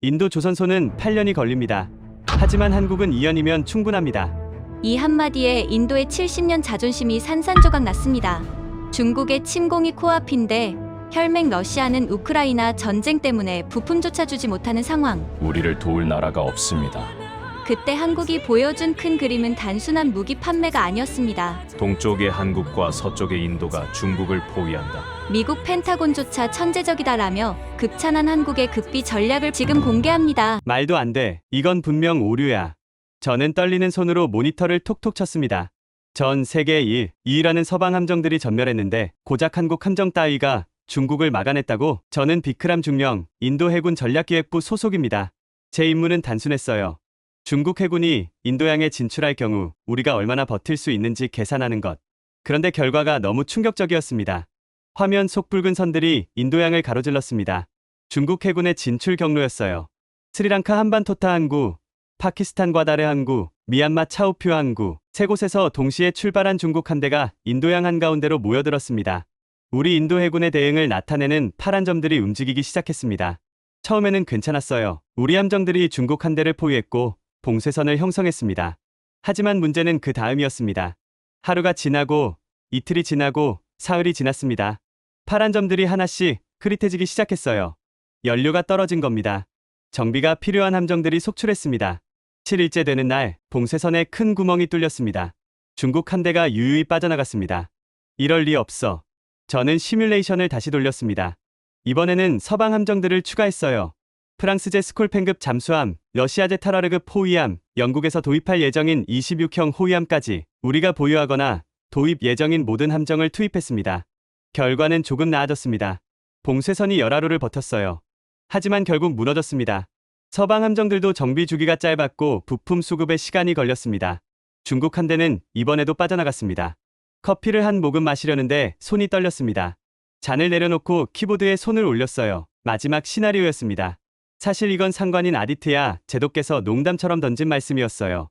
인도 조선소는 8년이 걸립니다. 하지만 한국은 2년이면 충분합니다. 이 한마디에 인도의 70년 자존심이 산산조각 났습니다. 중국의 침공이 코앞인데 혈맹 러시아는 우크라이나 전쟁 때문에 부품조차 주지 못하는 상황. 우리를 도울 나라가 없습니다. 그때 한국이 보여준 큰 그림은 단순한 무기 판매가 아니었습니다. 동쪽의 한국과 서쪽의 인도가 중국을 포위한다. 미국 펜타곤조차 천재적이다라며 극찬한 한국의 극비 전략을 지금 공개합니다. 말도 안 돼. 이건 분명 오류야. 저는 떨리는 손으로 모니터를 톡톡 쳤습니다. 전 세계 2위라는 서방 함정들이 전멸했는데 고작 한국 함정 따위가 중국을 막아냈다고? 저는 비크람 중령 인도 해군 전략기획부 소속입니다. 제 임무는 단순했어요. 중국 해군이 인도양에 진출할 경우 우리가 얼마나 버틸 수 있는지 계산하는 것. 그런데 결과가 너무 충격적이었습니다. 화면 속 붉은 선들이 인도양을 가로질렀습니다. 중국 해군의 진출 경로였어요. 스리랑카 한반토타 항구, 파키스탄 과다르 항구, 미얀마 차우표 항구, 세 곳에서 동시에 출발한 중국 함대가 인도양 한가운데로 모여들었습니다. 우리 인도 해군의 대응을 나타내는 파란 점들이 움직이기 시작했습니다. 처음에는 괜찮았어요. 우리 함정들이 중국 함대를 포위했고 봉쇄선을 형성했습니다. 하지만 문제는 그 다음이었습니다. 하루가 지나고 이틀이 지나고 사흘이 지났습니다. 파란 점들이 하나씩 흐릿해지기 시작했어요. 연료가 떨어진 겁니다. 정비가 필요한 함정들이 속출했습니다. 7일째 되는 날 봉쇄선에 큰 구멍이 뚫렸습니다. 중국 함대가 유유히 빠져나갔습니다. 이럴 리 없어. 저는 시뮬레이션을 다시 돌렸습니다. 이번에는 서방 함정들을 추가했어요. 프랑스제 스콜펜급 잠수함, 러시아제 타라르급 호위함, 영국에서 도입할 예정인 26형 호위함까지 우리가 보유하거나 도입 예정인 모든 함정을 투입했습니다. 결과는 조금 나아졌습니다. 봉쇄선이 열하루를 버텼어요. 하지만 결국 무너졌습니다. 서방 함정들도 정비 주기가 짧았고 부품 수급에 시간이 걸렸습니다. 중국 함대는 이번에도 빠져나갔습니다. 커피를 한 모금 마시려는데 손이 떨렸습니다. 잔을 내려놓고 키보드에 손을 올렸어요. 마지막 시나리오였습니다. 사실 이건 상관인 아디트야 제독께서 농담처럼 던진 말씀이었어요.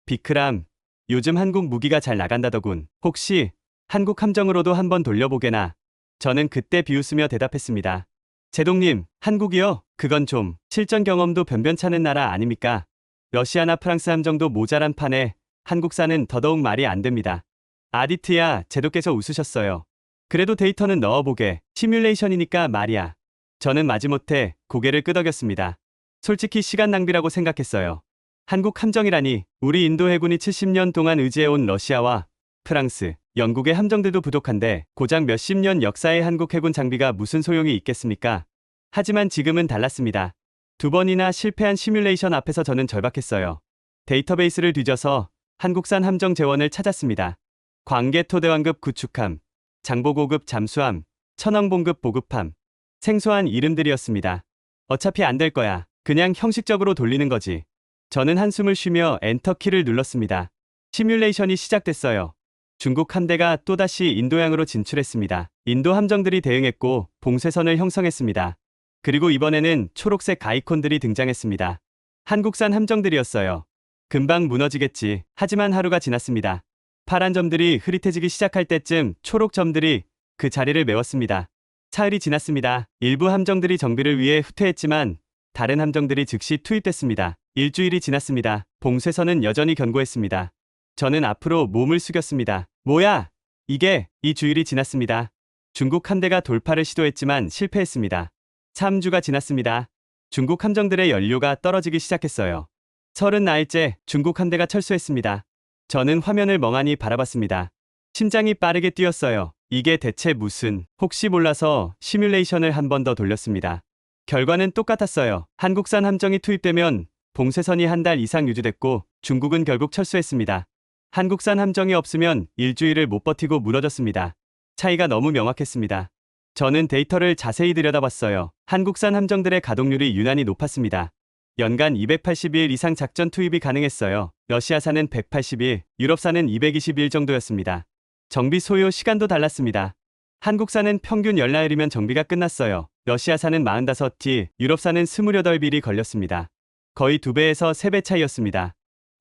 비크람, 요즘 한국 무기가 잘 나간다더군. 혹시 한국 함정으로도 한번 돌려보게나. 저는 그때 비웃으며 대답했습니다. 제독님, 한국이요? 그건 좀 실전 경험도 변변찮은 나라 아닙니까? 러시아나 프랑스 함정도 모자란 판에 한국산은 더더욱 말이 안 됩니다. 아디트야 제독께서 웃으셨어요. 그래도 데이터는 넣어보게. 시뮬레이션이니까 말이야. 저는 마지못해 고개를 끄덕였습니다. 솔직히 시간 낭비라고 생각했어요. 한국 함정이라니. 우리 인도 해군이 70년 동안 의지해온 러시아와 프랑스, 영국의 함정들도 부족한데 고작 몇십 년 역사의 한국 해군 장비가 무슨 소용이 있겠습니까? 하지만 지금은 달랐습니다. 2번이나 실패한 시뮬레이션 앞에서 저는 절박했어요. 데이터베이스를 뒤져서 한국산 함정 재원을 찾았습니다. 광개토대왕급 구축함, 장보고급 잠수함, 천왕봉급 보급함. 생소한 이름들이었습니다. 어차피 안 될 거야. 그냥 형식적으로 돌리는 거지. 저는 한숨을 쉬며 엔터키를 눌렀습니다. 시뮬레이션이 시작됐어요. 중국 함대가 또다시 인도양으로 진출했습니다. 인도 함정들이 대응했고 봉쇄선을 형성했습니다. 그리고 이번에는 초록색 아이콘들이 등장했습니다. 한국산 함정들이었어요. 금방 무너지겠지. 하지만 하루가 지났습니다. 파란 점들이 흐릿해지기 시작할 때쯤 초록 점들이 그 자리를 메웠습니다. 사흘이 지났습니다. 일부 함정들이 정비를 위해 후퇴했지만 다른 함정들이 즉시 투입됐습니다. 일주일이 지났습니다. 봉쇄선은 여전히 견고했습니다. 저는 앞으로 몸을 숙였습니다. 뭐야? 이 주일이 지났습니다. 중국 함대가 돌파를 시도했지만 실패했습니다. 3주가 지났습니다. 중국 함정들의 연료가 떨어지기 시작했어요. 30날째 중국 함대가 철수했습니다. 저는 화면을 멍하니 바라봤습니다. 심장이 빠르게 뛰었어요. 이게 대체 무슨... 혹시 몰라서 시뮬레이션을 한 번 더 돌렸습니다. 결과는 똑같았어요. 한국산 함정이 투입되면 봉쇄선이 한 달 이상 유지됐고 중국은 결국 철수했습니다. 한국산 함정이 없으면 일주일을 못 버티고 무너졌습니다. 차이가 너무 명확했습니다. 저는 데이터를 자세히 들여다봤어요. 한국산 함정들의 가동률이 유난히 높았습니다. 연간 280일 이상 작전 투입이 가능했어요. 러시아산은 180일, 유럽산은 220일 정도였습니다. 정비 소요 시간도 달랐습니다. 한국산은 평균 10나흘이면 정비가 끝났어요. 러시아산은 45일, 유럽산은 28일이 걸렸습니다. 거의 2배에서 3배 차이였습니다.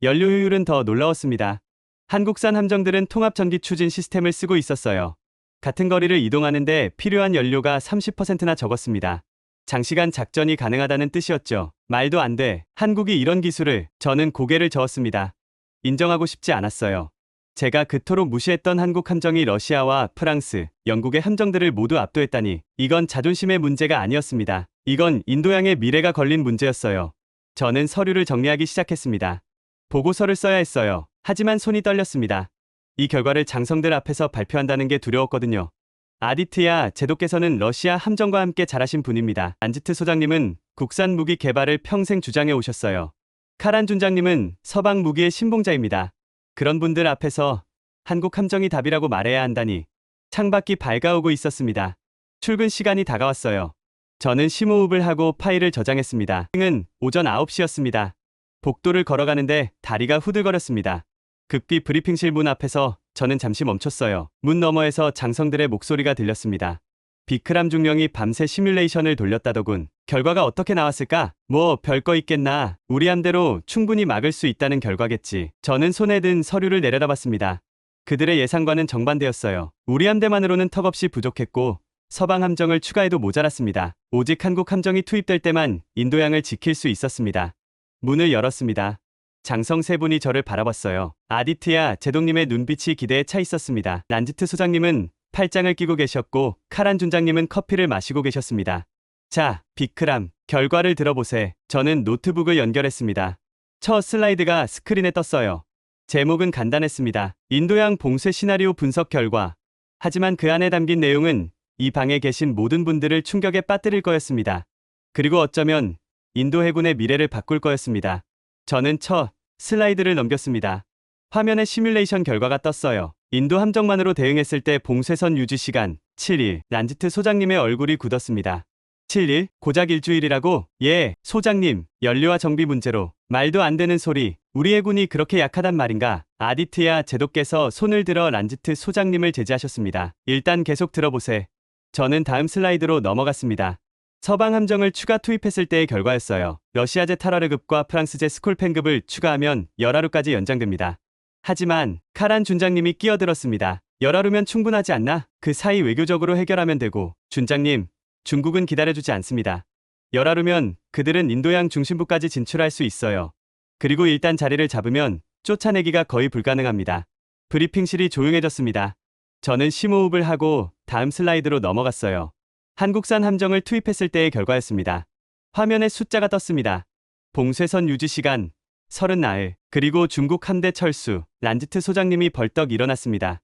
연료 효율은 더 놀라웠습니다. 한국산 함정들은 통합 전기 추진 시스템을 쓰고 있었어요. 같은 거리를 이동하는데 필요한 연료가 30%나 적었습니다. 장시간 작전이 가능하다는 뜻이었죠. 말도 안 돼. 한국이 이런 기술을. 저는 고개를 저었습니다. 인정하고 싶지 않았어요. 제가 그토록 무시했던 한국 함정이 러시아와 프랑스, 영국의 함정들을 모두 압도했다니. 이건 자존심의 문제가 아니었습니다. 이건 인도양의 미래가 걸린 문제였어요. 저는 서류를 정리하기 시작했습니다. 보고서를 써야 했어요. 하지만 손이 떨렸습니다. 이 결과를 장성들 앞에서 발표한다는 게 두려웠거든요. 아디트야 제독께서는 러시아 함정과 함께 잘하신 분입니다. 란지트 소장님은 국산 무기 개발을 평생 주장해 오셨어요. 카란 준장님은 서방 무기의 신봉자입니다. 그런 분들 앞에서 한국 함정이 답이라고 말해야 한다니. 창밖이 밝아오고 있었습니다. 출근 시간이 다가왔어요. 저는 심호흡을 하고 파일을 저장했습니다. 은 오전 9시였습니다. 복도를 걸어가는데 다리가 후들거렸습니다. 극비 브리핑실 문 앞에서 저는 잠시 멈췄어요. 문 너머에서 장성들의 목소리가 들렸습니다. 비크람 중령이 밤새 시뮬레이션을 돌렸다더군. 결과가 어떻게 나왔을까? 뭐 별거 있겠나. 우리 함대로 충분히 막을 수 있다는 결과겠지. 저는 손에 든 서류를 내려다봤습니다. 그들의 예상과는 정반대였어요. 우리 함대만으로는 턱없이 부족했고 서방 함정을 추가해도 모자랐습니다. 오직 한국 함정이 투입될 때만 인도양을 지킬 수 있었습니다. 문을 열었습니다. 장성 세 분이 저를 바라봤어요. 아디트야 제독님의 눈빛이 기대에 차 있었습니다. 란지트 소장님은 팔짱을 끼고 계셨고 카란 준장님은 커피를 마시고 계셨습니다. 자, 비크람, 결과를 들어보세. 저는 노트북을 연결했습니다. 첫 슬라이드가 스크린에 떴어요. 제목은 간단했습니다. 인도양 봉쇄 시나리오 분석 결과. 하지만 그 안에 담긴 내용은 이 방에 계신 모든 분들을 충격에 빠뜨릴 거였습니다. 그리고 어쩌면 인도 해군의 미래를 바꿀 거였습니다. 저는 첫 슬라이드를 넘겼습니다. 화면에 시뮬레이션 결과가 떴어요. 인도 함정만으로 대응했을 때 봉쇄선 유지 시간 7일. 란지트 소장님의 얼굴이 굳었습니다. 7일? 고작 일주일이라고? 예, 소장님. 연료와 정비 문제로. 말도 안 되는 소리. 우리 해군이 그렇게 약하단 말인가? 아디트야 제독께서 손을 들어 란지트 소장님을 제지하셨습니다. 일단 계속 들어보세. 저는 다음 슬라이드로 넘어갔습니다. 서방 함정을 추가 투입했을 때의 결과였어요. 러시아제 타라르급과 프랑스제 스콜펜급을 추가하면 열하루까지 연장됩니다. 하지만 카란 준장님이 끼어들었습니다. 열하루면 충분하지 않나? 그 사이 외교적으로 해결하면 되고. 준장님, 중국은 기다려주지 않습니다. 열하루면 그들은 인도양 중심부까지 진출할 수 있어요. 그리고 일단 자리를 잡으면 쫓아내기가 거의 불가능합니다. 브리핑실이 조용해졌습니다. 저는 심호흡을 하고 다음 슬라이드로 넘어갔어요. 한국산 함정을 투입했을 때의 결과였습니다. 화면에 숫자가 떴습니다. 봉쇄선 유지 시간 30나흘. 그리고 중국 함대 철수. 란지트 소장님이 벌떡 일어났습니다.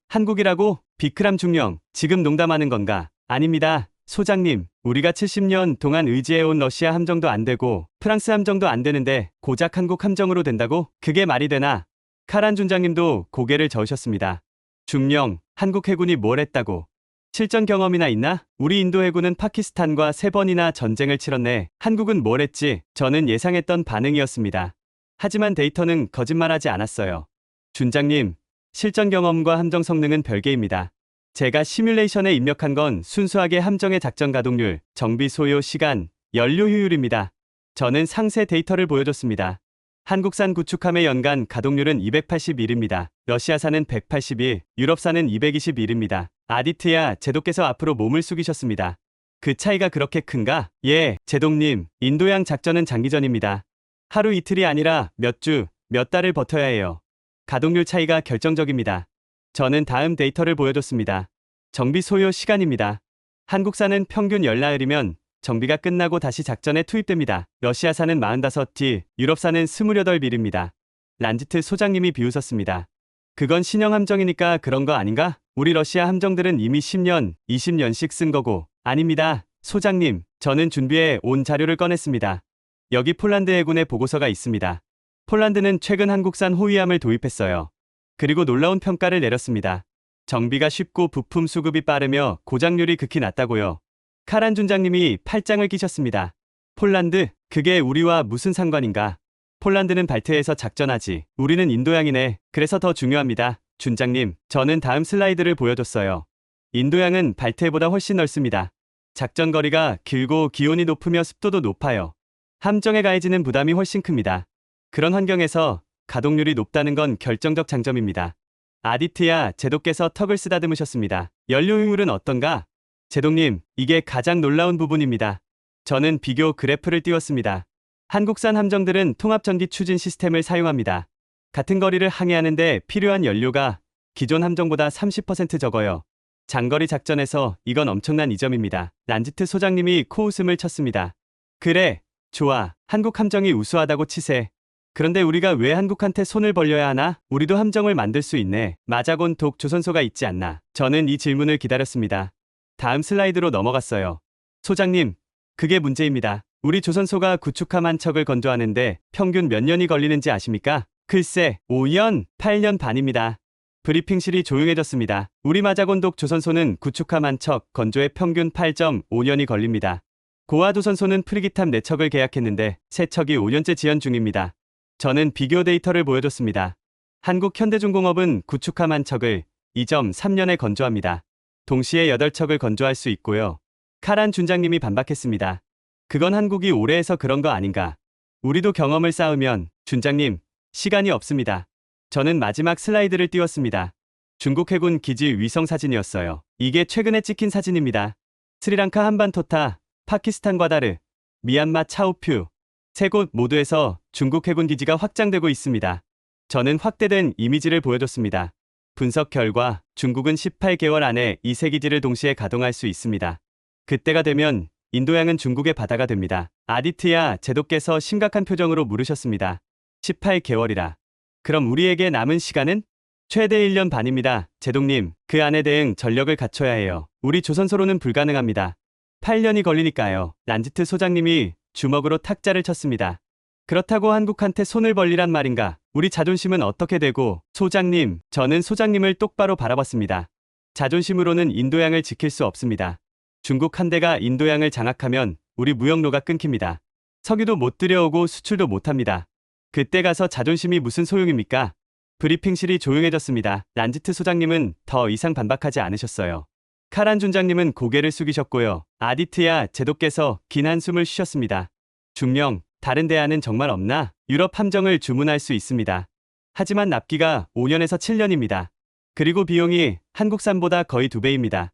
한국이라고? 비크람 중령, 지금 농담하는 건가? 아닙니다. 소장님, 우리가 70년 동안 의지해온 러시아 함정도 안 되고 프랑스 함정도 안 되는데 고작 한국 함정으로 된다고? 그게 말이 되나? 카란 준장님도 고개를 저으셨습니다. 중령, 한국 해군이 뭘 했다고? 실전 경험이나 있나? 우리 인도 해군은 파키스탄과 3번이나 전쟁을 치렀네. 한국은 뭘 했지? 저는 예상했던 반응이었습니다. 하지만 데이터는 거짓말하지 않았어요. 준장님, 실전 경험과 함정 성능은 별개입니다. 제가 시뮬레이션에 입력한 건 순수하게 함정의 작전 가동률, 정비 소요 시간, 연료 효율입니다. 저는 상세 데이터를 보여줬습니다. 한국산 구축함의 연간 가동률은 281입니다. 러시아산은 181, 유럽산은 221입니다. 아디트야 제독께서 앞으로 몸을 숙이셨습니다. 그 차이가 그렇게 큰가? 예, 제독님, 인도양 작전은 장기전입니다. 하루 이틀이 아니라 몇 주, 몇 달을 버텨야 해요. 가동률 차이가 결정적입니다. 저는 다음 데이터를 보여줬습니다. 정비 소요 시간입니다. 한국산은 평균 열나흘이면 정비가 끝나고 다시 작전에 투입됩니다. 러시아산은 45딜, 유럽산은 28밀입니다. 란지트 소장님이 비웃었습니다. 그건 신형 함정이니까 그런 거 아닌가? 우리 러시아 함정들은 이미 10년, 20년씩 쓴 거고. 아닙니다. 소장님, 저는 준비해 온 자료를 꺼냈습니다. 여기 폴란드 해군의 보고서가 있습니다. 폴란드는 최근 한국산 호위함을 도입했어요. 그리고 놀라운 평가를 내렸습니다. 정비가 쉽고 부품 수급이 빠르며 고장률이 극히 낮다고요. 카란 준장님이 팔짱을 끼셨습니다. 폴란드? 그게 우리와 무슨 상관인가? 폴란드는 발트해서 작전하지. 우리는 인도양이네. 그래서 더 중요합니다. 준장님, 저는 다음 슬라이드를 보여줬어요. 인도양은 발트해보다 훨씬 넓습니다. 작전 거리가 길고 기온이 높으며 습도도 높아요. 함정에 가해지는 부담이 훨씬 큽니다. 그런 환경에서 가동률이 높다는 건 결정적 장점입니다. 아디트야 제독께서 턱을 쓰다듬으셨습니다. 연료 효율은 어떤가? 제동님, 이게 가장 놀라운 부분입니다. 저는 비교 그래프를 띄웠습니다. 한국산 함정들은 통합전기 추진 시스템을 사용합니다. 같은 거리를 항해하는데 필요한 연료가 기존 함정보다 30% 적어요. 장거리 작전에서 이건 엄청난 이점입니다. 란지트 소장님이 코웃음을 쳤습니다. 그래, 좋아. 한국 함정이 우수하다고 치세. 그런데 우리가 왜 한국한테 손을 벌려야 하나? 우리도 함정을 만들 수 있네. 마자곤 독 조선소가 있지 않나? 저는 이 질문을 기다렸습니다. 다음 슬라이드로 넘어갔어요. 소장님, 그게 문제입니다. 우리 조선소가 구축함 한 척을 건조하는데 평균 몇 년이 걸리는지 아십니까? 글쎄, 5년, 8년 반입니다. 브리핑실이 조용해졌습니다. 우리 마자곤독 조선소는 구축함 한 척 건조에 평균 8.5년이 걸립니다. 고아 조선소는 프리기탑 4척을 계약했는데 3척이 5년째 지연 중입니다. 저는 비교 데이터를 보여줬습니다. 한국 현대중공업은 구축함 한 척을 2.3년에 건조합니다. 동시에 8척을 건조할 수 있고요. 카란 준장님이 반박했습니다. 그건 한국이 오래 해서 그런 거 아닌가. 우리도 경험을 쌓으면, 준장님, 시간이 없습니다. 저는 마지막 슬라이드를 띄웠습니다. 중국 해군 기지 위성 사진이었어요. 이게 최근에 찍힌 사진입니다. 스리랑카 한반토타, 파키스탄 과다르, 미얀마 차오퓨, 세 곳 모두에서 중국 해군 기지가 확장되고 있습니다. 저는 확대된 이미지를 보여줬습니다. 분석 결과 중국은 18개월 안에 이 세 기지를 동시에 가동할 수 있습니다. 그때가 되면 인도양은 중국의 바다가 됩니다. 아디트야 제도께서 심각한 표정으로 물으셨습니다. 18개월이라. 그럼 우리에게 남은 시간은? 최대 1년 반입니다. 제동님, 그 안에 대응 전력을 갖춰야 해요. 우리 조선소로는 불가능합니다. 8년이 걸리니까요. 란지트 소장님이 주먹으로 탁자를 쳤습니다. 그렇다고 한국한테 손을 벌리란 말인가? 우리 자존심은 어떻게 되고? 소장님, 저는 소장님을 똑바로 바라봤습니다. 자존심으로는 인도양을 지킬 수 없습니다. 중국 한 대가 인도양을 장악하면 우리 무역로가 끊깁니다. 석유도 못 들여오고 수출도 못합니다. 그때 가서 자존심이 무슨 소용입니까? 브리핑실이 조용해졌습니다. 란지트 소장님은 더 이상 반박하지 않으셨어요. 카란 준장님은 고개를 숙이셨고요. 아디트야 제도께서 긴 한숨을 쉬셨습니다. 중령, 다른 대안은 정말 없나? 유럽 함정을 주문할 수 있습니다. 하지만 납기가 5년에서 7년입니다. 그리고 비용이 한국산보다 거의 2배입니다.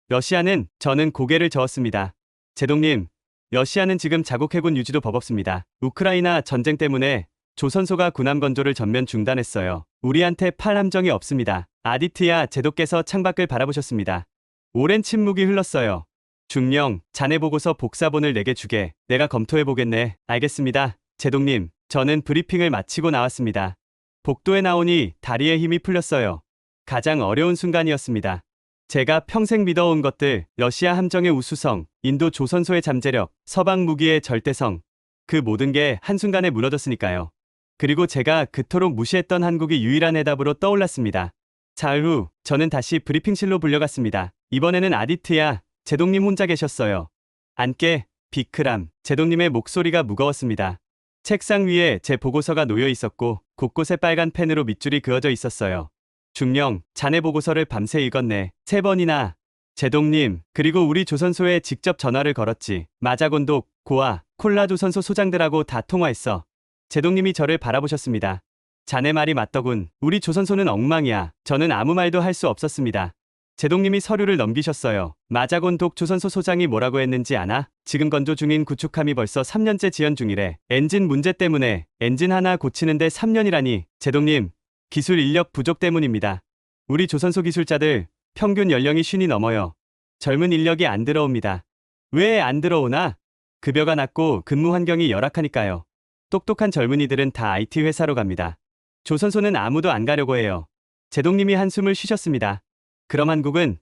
러시아는, 저는 고개를 저었습니다. 제동님, 러시아는 지금 자국 해군 유지도 버겁습니다. 우크라이나 전쟁 때문에 조선소가 군함 건조를 전면 중단했어요. 우리한테 팔 함정이 없습니다. 아디트야 제도께서 창밖을 바라보셨습니다. 오랜 침묵이 흘렀어요. 중령, 자네 보고서 복사본을 내게 주게. 내가 검토해보겠네. 알겠습니다. 제동님, 저는 브리핑을 마치고 나왔습니다. 복도에 나오니 다리에 힘이 풀렸어요. 가장 어려운 순간이었습니다. 제가 평생 믿어온 것들, 러시아 함정의 우수성, 인도 조선소의 잠재력, 서방 무기의 절대성, 그 모든 게 한순간에 무너졌으니까요. 그리고 제가 그토록 무시했던 한국이 유일한 해답으로 떠올랐습니다. 사흘 후 저는 다시 브리핑실로 불려갔습니다. 이번에는 아디트야, 제동님 혼자 계셨어요. 앉게, 비크람, 제동님의 목소리가 무거웠습니다. 책상 위에 제 보고서가 놓여 있었고 곳곳에 빨간 펜으로 밑줄이 그어져 있었어요. 중령, 자네 보고서를 밤새 읽었네. 3번이나. 제동님, 그리고 우리 조선소에 직접 전화를 걸었지. 마자곤독, 고아, 콜라 조선소 소장들하고 다 통화했어. 제동님이 저를 바라보셨습니다. 자네 말이 맞더군. 우리 조선소는 엉망이야. 저는 아무 말도 할 수 없었습니다. 제동님이 서류를 넘기셨어요. 마자곤독 조선소 소장이 뭐라고 했는지 아나? 지금 건조 중인 구축함이 벌써 3년째 지연 중이래. 엔진 문제 때문에 엔진 하나 고치는데 3년이라니. 제동님, 기술 인력 부족 때문입니다. 우리 조선소 기술자들 평균 연령이 50이 넘어요. 젊은 인력이 안 들어옵니다. 왜 안 들어오나? 급여가 낮고 근무 환경이 열악하니까요. 똑똑한 젊은이들은 다 IT 회사로 갑니다. 조선소는 아무도 안 가려고 해요. 제동님이 한숨을 쉬셨습니다. 그럼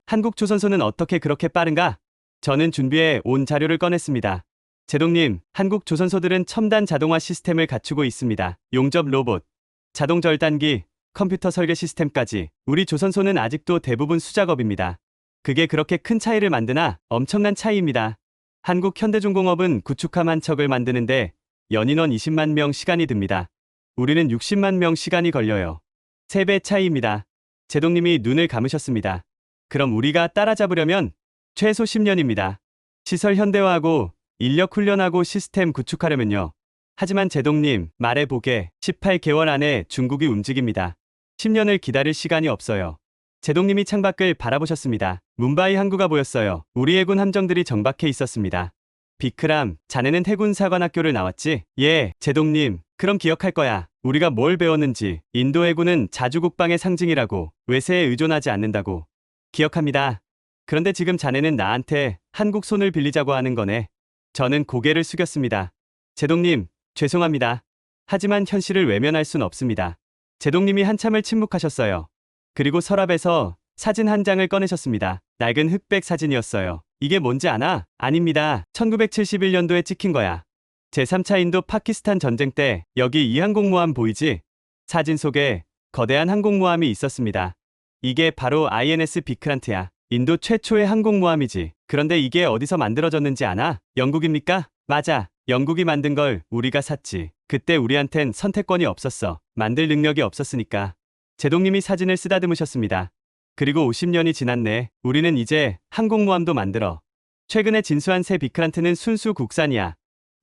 한국 조선소는 어떻게 그렇게 빠른가? 저는 준비해 온 자료를 꺼냈습니다. 제동님, 한국 조선소들은 첨단 자동화 시스템을 갖추고 있습니다. 용접 로봇, 자동 절단기, 컴퓨터 설계 시스템까지. 우리 조선소는 아직도 대부분 수작업입니다. 그게 그렇게 큰 차이를 만드나? 엄청난 차이입니다. 한국 현대중공업은 구축함 한 척을 만드는데 연인원 20만 명 시간이 듭니다. 우리는 60만 명 시간이 걸려요. 3배 차이입니다. 제동님이 눈을 감으셨습니다. 그럼 우리가 따라잡으려면 최소 10년입니다. 시설 현대화하고 인력 훈련하고 시스템 구축하려면요. 하지만 제동님, 말해보게. 18개월 안에 중국이 움직입니다. 10년을 기다릴 시간이 없어요. 제동님이 창밖을 바라보셨습니다. 뭄바이 항구가 보였어요. 우리 해군 함정들이 정박해 있었습니다. 비크람, 자네는 해군 사관학교를 나왔지? 예, 제동님. 그럼 기억할 거야. 우리가 뭘 배웠는지. 인도 해군은 자주국방의 상징이라고. 외세에 의존하지 않는다고. 기억합니다. 그런데 지금 자네는 나한테 한국 손을 빌리자고 하는 거네. 저는 고개를 숙였습니다. 제동님, 죄송합니다. 하지만 현실을 외면할 순 없습니다. 제동님이 한참을 침묵하셨어요. 그리고 서랍에서 사진 한 장을 꺼내셨습니다. 낡은 흑백 사진이었어요. 이게 뭔지 아나? 아닙니다. 1971년도에 찍힌 거야. 제3차 인도 파키스탄 전쟁 때 여기 이 항공모함 보이지? 사진 속에 거대한 항공모함이 있었습니다. 이게 바로 INS 비크란트야. 인도 최초의 항공모함이지. 그런데 이게 어디서 만들어졌는지 아나? 영국입니까? 맞아. 영국이 만든 걸 우리가 샀지. 그때 우리한텐 선택권이 없었어. 만들 능력이 없었으니까. 제동님이 사진을 쓰다듬으셨습니다. 그리고 50년이 지났네. 우리는 이제 항공모함도 만들어. 최근에 진수한 새 비크란트는 순수 국산이야.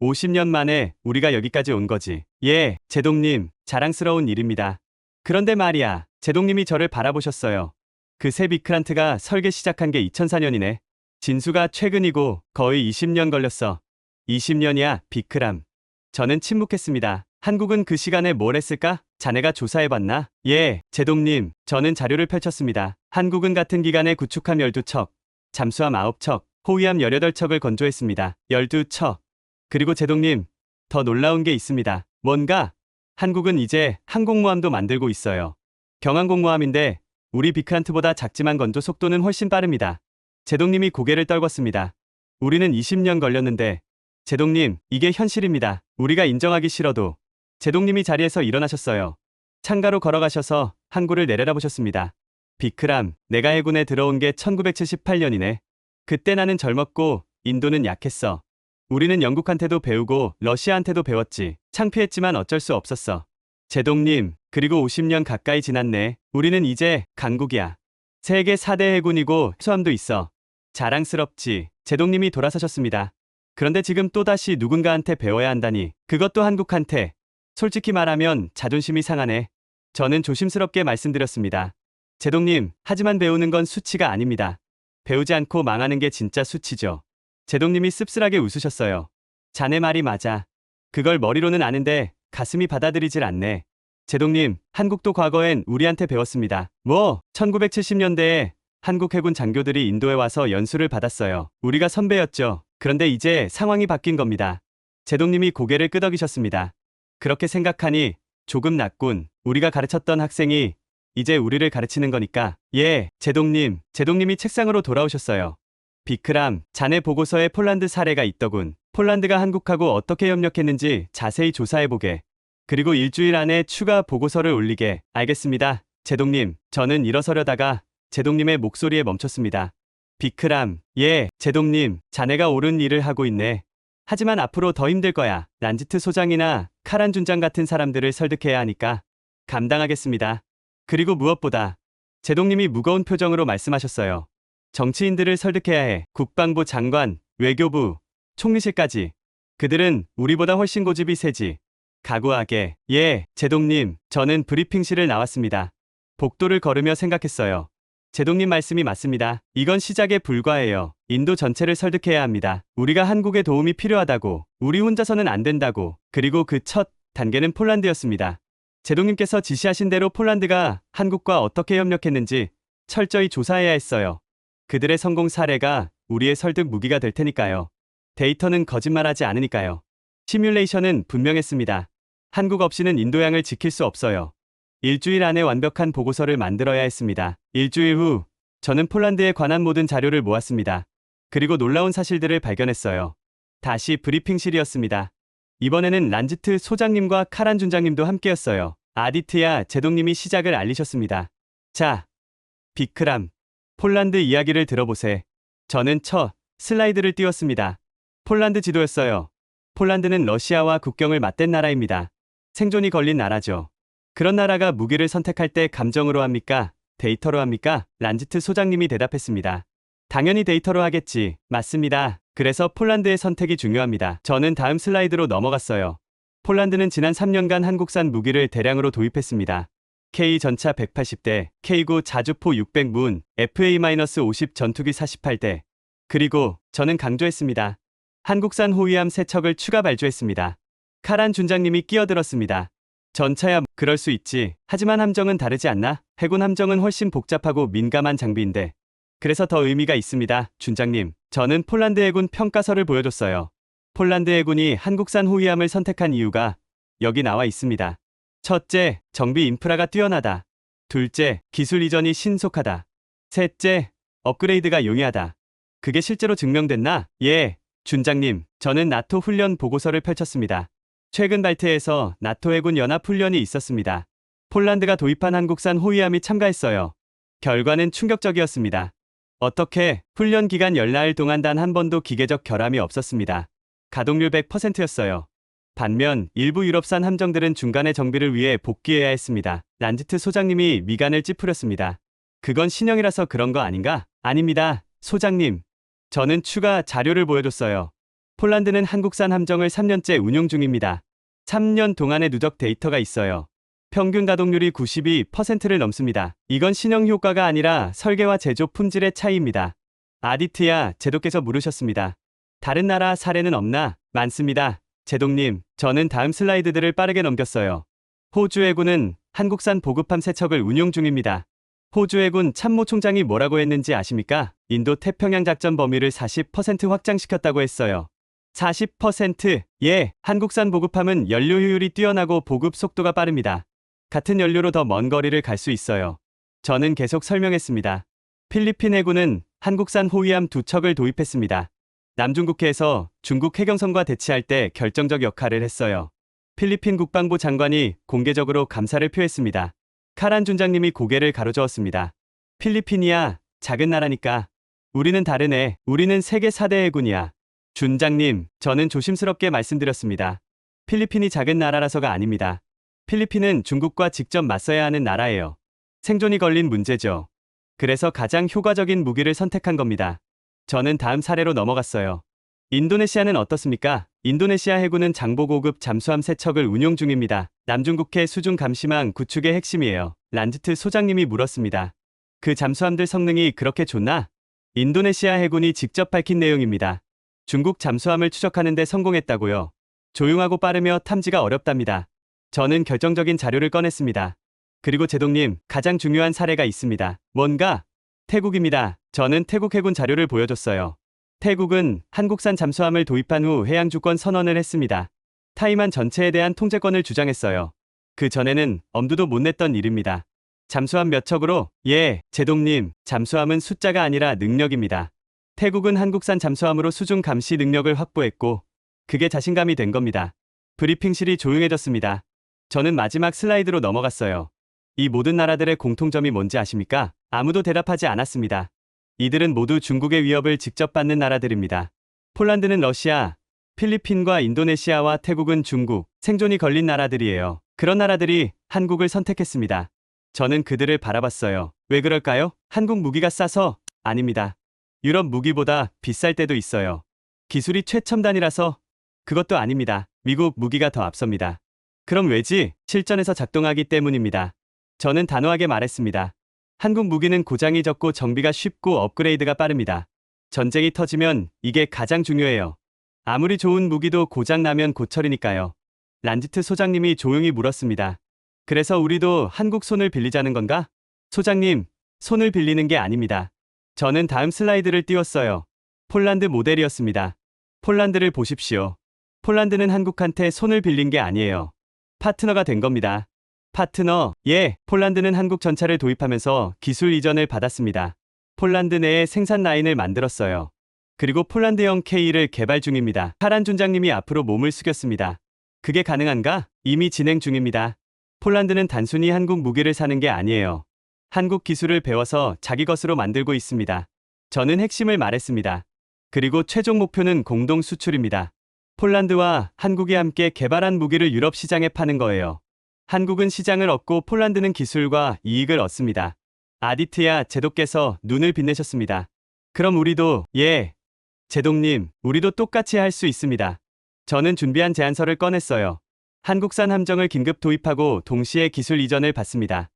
50년 만에 우리가 여기까지 온 거지. 예, 제동님, 자랑스러운 일입니다. 그런데 말이야, 제동님이 저를 바라보셨어요. 그 새 비크란트가 설계 시작한 게 2004년이네. 진수가 최근이고 거의 20년 걸렸어. 20년이야, 비크람. 저는 침묵했습니다. 한국은 그 시간에 뭘 했을까? 자네가 조사해봤나? 예, 제동님, 저는 자료를 펼쳤습니다. 한국은 같은 기간에 구축함 12척, 잠수함 9척, 호위함 18척을 건조했습니다. 12척. 그리고 제동님, 더 놀라운 게 있습니다. 뭔가? 한국은 이제 항공모함도 만들고 있어요. 경항공모함인데 우리 비크란트보다 작지만 건조 속도는 훨씬 빠릅니다. 제동님이 고개를 떨궜습니다. 우리는 20년 걸렸는데 제동님, 이게 현실입니다. 우리가 인정하기 싫어도. 제동님이 자리에서 일어나셨어요. 창가로 걸어가셔서 항구를 내려다보셨습니다. 비크람, 내가 해군에 들어온 게 1978년이네. 그때 나는 젊었고 인도는 약했어. 우리는 영국한테도 배우고 러시아한테도 배웠지. 창피했지만 어쩔 수 없었어. 제동님, 그리고 50년 가까이 지났네. 우리는 이제 강국이야. 세계 4대 해군이고 수함도 있어. 자랑스럽지. 제동님이 돌아서셨습니다. 그런데 지금 또다시 누군가한테 배워야 한다니. 그것도 한국한테. 솔직히 말하면 자존심이 상하네. 저는 조심스럽게 말씀드렸습니다. 제동님, 하지만 배우는 건 수치가 아닙니다. 배우지 않고 망하는 게 진짜 수치죠. 제동님이 씁쓸하게 웃으셨어요. 자네 말이 맞아. 그걸 머리로는 아는데 가슴이 받아들이질 않네. 제동님, 한국도 과거엔 우리한테 배웠습니다. 1970년대에 한국 해군 장교들이 인도에 와서 연수를 받았어요. 우리가 선배였죠. 그런데 이제 상황이 바뀐 겁니다. 제동님이 고개를 끄덕이셨습니다. 그렇게 생각하니 조금 낫군. 우리가 가르쳤던 학생이 이제 우리를 가르치는 거니까. 예, 제동님. 제동님이 책상으로 돌아오셨어요. 비크람, 자네 보고서에 폴란드 사례가 있더군. 폴란드가 한국하고 어떻게 협력했는지 자세히 조사해보게. 그리고 일주일 안에 추가 보고서를 올리게. 알겠습니다. 제동님, 저는 일어서려다가 제동님의 목소리에 멈췄습니다. 비크람, 예, 제동님, 자네가 옳은 일을 하고 있네. 하지만 앞으로 더 힘들 거야. 란지트 소장이나 카란 준장 같은 사람들을 설득해야 하니까. 감당하겠습니다. 그리고 무엇보다 제동님이 무거운 표정으로 말씀하셨어요. 정치인들을 설득해야 해. 국방부 장관, 외교부, 총리실까지. 그들은 우리보다 훨씬 고집이 세지. 각오하게. 예, 제동님, 저는 브리핑실을 나왔습니다. 복도를 걸으며 생각했어요. 제동님 말씀이 맞습니다. 이건 시작에 불과해요. 인도 전체를 설득해야 합니다. 우리가 한국에 도움이 필요하다고. 우리 혼자서는 안 된다고. 그리고 그 첫 단계는 폴란드였습니다. 제동님께서 지시하신 대로 폴란드가 한국과 어떻게 협력했는지 철저히 조사해야 했어요. 그들의 성공 사례가 우리의 설득 무기가 될 테니까요. 데이터는 거짓말하지 않으니까요. 시뮬레이션은 분명했습니다. 한국 없이는 인도양을 지킬 수 없어요. 일주일 안에 완벽한 보고서를 만들어야 했습니다. 일주일 후, 저는 폴란드에 관한 모든 자료를 모았습니다. 그리고 놀라운 사실들을 발견했어요. 다시 브리핑실이었습니다. 이번에는 란지트 소장님과 카란 준장님도 함께였어요. 아디트야, 제동님이 시작을 알리셨습니다. 자, 비크람, 폴란드 이야기를 들어보세. 저는 첫 슬라이드를 띄웠습니다. 폴란드 지도였어요. 폴란드는 러시아와 국경을 맞댄 나라입니다. 생존이 걸린 나라죠. 그런 나라가 무기를 선택할 때 감정으로 합니까? 데이터로 합니까? 란지트 소장님이 대답했습니다. 당연히 데이터로 하겠지. 맞습니다. 그래서 폴란드의 선택이 중요합니다. 저는 다음 슬라이드로 넘어갔어요. 폴란드는 지난 3년간 한국산 무기를 대량으로 도입했습니다. K 전차 180대, K9 자주포 600문, FA-50 전투기 48대. 그리고 저는 강조했습니다. 한국산 호위함 3척을 추가 발주했습니다. 카란 준장님이 끼어들었습니다. 전차야 그럴 수 있지. 하지만 함정은 다르지 않나? 해군 함정은 훨씬 복잡하고 민감한 장비인데. 그래서 더 의미가 있습니다. 준장님, 저는 폴란드 해군 평가서를 보여줬어요. 폴란드 해군이 한국산 호위함을 선택한 이유가 여기 나와 있습니다. 첫째, 정비 인프라가 뛰어나다. 둘째, 기술 이전이 신속하다. 셋째, 업그레이드가 용이하다. 그게 실제로 증명됐나? 예, 준장님, 저는 나토 훈련 보고서를 펼쳤습니다. 최근 발트해에서 나토 해군 연합 훈련이 있었습니다. 폴란드가 도입한 한국산 호위함이 참가했어요. 결과는 충격적이었습니다. 어떻게 훈련 기간 열나흘 동안 단 한 번도 기계적 결함이 없었습니다. 가동률 100%였어요. 반면 일부 유럽산 함정들은 중간에 정비를 위해 복귀해야 했습니다. 란지트 소장님이 미간을 찌푸렸습니다. 그건 신형이라서 그런 거 아닌가? 아닙니다, 소장님. 저는 추가 자료를 보여줬어요. 폴란드는 한국산 함정을 3년째 운용 중입니다. 3년 동안의 누적 데이터가 있어요. 평균 가동률이 92%를 넘습니다. 이건 신형 효과가 아니라 설계와 제조 품질의 차이입니다. 아디트야, 제독께서 물으셨습니다. 다른 나라 사례는 없나? 많습니다. 제독님, 저는 다음 슬라이드들을 빠르게 넘겼어요. 호주 해군은 한국산 보급함 3척을 운용 중입니다. 호주 해군 참모총장이 뭐라고 했는지 아십니까? 인도 태평양 작전 범위를 40% 확장시켰다고 했어요. 40%? 예, 한국산 보급함은 연료 효율이 뛰어나고 보급 속도가 빠릅니다. 같은 연료로 더 먼 거리를 갈 수 있어요. 저는 계속 설명했습니다. 필리핀 해군은 한국산 호위함 2척을 도입했습니다. 남중국해에서 중국 해경선과 대치할 때 결정적 역할을 했어요. 필리핀 국방부 장관이 공개적으로 감사를 표했습니다. 카란 준장님이 고개를 가로저었습니다. 필리핀이야, 작은 나라니까. 우리는 다르네. 우리는 세계 4대 해군이야. 준장님, 저는 조심스럽게 말씀드렸습니다. 필리핀이 작은 나라라서가 아닙니다. 필리핀은 중국과 직접 맞서야 하는 나라예요. 생존이 걸린 문제죠. 그래서 가장 효과적인 무기를 선택한 겁니다. 저는 다음 사례로 넘어갔어요. 인도네시아는 어떻습니까? 인도네시아 해군은 장보고급 잠수함 3척을 운용 중입니다. 남중국해 수중 감시망 구축의 핵심이에요. 란지트 소장님이 물었습니다. 그 잠수함들 성능이 그렇게 좋나? 인도네시아 해군이 직접 밝힌 내용입니다. 중국 잠수함을 추적하는 데 성공했다고요. 조용하고 빠르며 탐지가 어렵답니다. 저는 결정적인 자료를 꺼냈습니다. 그리고 제독님, 가장 중요한 사례가 있습니다. 뭔가? 태국입니다. 저는 태국 해군 자료를 보여줬어요. 태국은 한국산 잠수함을 도입한 후 해양 주권 선언을 했습니다. 타이만 전체에 대한 통제권을 주장했어요. 그 전에는 엄두도 못 냈던 일입니다. 잠수함 몇 척으로? 예, 제독님, 잠수함은 숫자가 아니라 능력입니다. 태국은 한국산 잠수함으로 수중 감시 능력을 확보했고, 그게 자신감이 된 겁니다. 브리핑실이 조용해졌습니다. 저는 마지막 슬라이드로 넘어갔어요. 이 모든 나라들의 공통점이 뭔지 아십니까? 아무도 대답하지 않았습니다. 이들은 모두 중국의 위협을 직접 받는 나라들입니다. 폴란드는 러시아, 필리핀과 인도네시아와 태국은 중국, 생존이 걸린 나라들이에요. 그런 나라들이 한국을 선택했습니다. 저는 그들을 바라봤어요. 왜 그럴까요? 한국 무기가 싸서? 아닙니다. 유럽 무기보다 비쌀 때도 있어요. 기술이 최첨단이라서? 그것도 아닙니다. 미국 무기가 더 앞섭니다. 그럼 왜지? 실전에서 작동하기 때문입니다. 저는 단호하게 말했습니다. 한국 무기는 고장이 적고 정비가 쉽고 업그레이드가 빠릅니다. 전쟁이 터지면 이게 가장 중요해요. 아무리 좋은 무기도 고장 나면 고철이니까요. 란지트 소장님이 조용히 물었습니다. 그래서 우리도 한국 손을 빌리자는 건가? 소장님, 손을 빌리는 게 아닙니다. 저는 다음 슬라이드를 띄웠어요. 폴란드 모델이었습니다. 폴란드를 보십시오. 폴란드는 한국한테 손을 빌린 게 아니에요. 파트너가 된 겁니다. 파트너, 예, 폴란드는 한국 전차를 도입하면서 기술 이전을 받았습니다. 폴란드 내에 생산 라인을 만들었어요. 그리고 폴란드형 K를 개발 중입니다. 카란 준장님이 앞으로 몸을 숙였습니다. 그게 가능한가? 이미 진행 중입니다. 폴란드는 단순히 한국 무기를 사는 게 아니에요. 한국 기술을 배워서 자기 것으로 만들고 있습니다. 저는 핵심을 말했습니다. 그리고 최종 목표는 공동 수출입니다. 폴란드와 한국이 함께 개발한 무기를 유럽 시장에 파는 거예요. 한국은 시장을 얻고 폴란드는 기술과 이익을 얻습니다. 아디트야, 제독께서 눈을 빛내셨습니다. 그럼 우리도, 예, 제독님, 우리도 똑같이 할 수 있습니다. 저는 준비한 제안서를 꺼냈어요. 한국산 함정을 긴급 도입하고 동시에 기술 이전을 받습니다.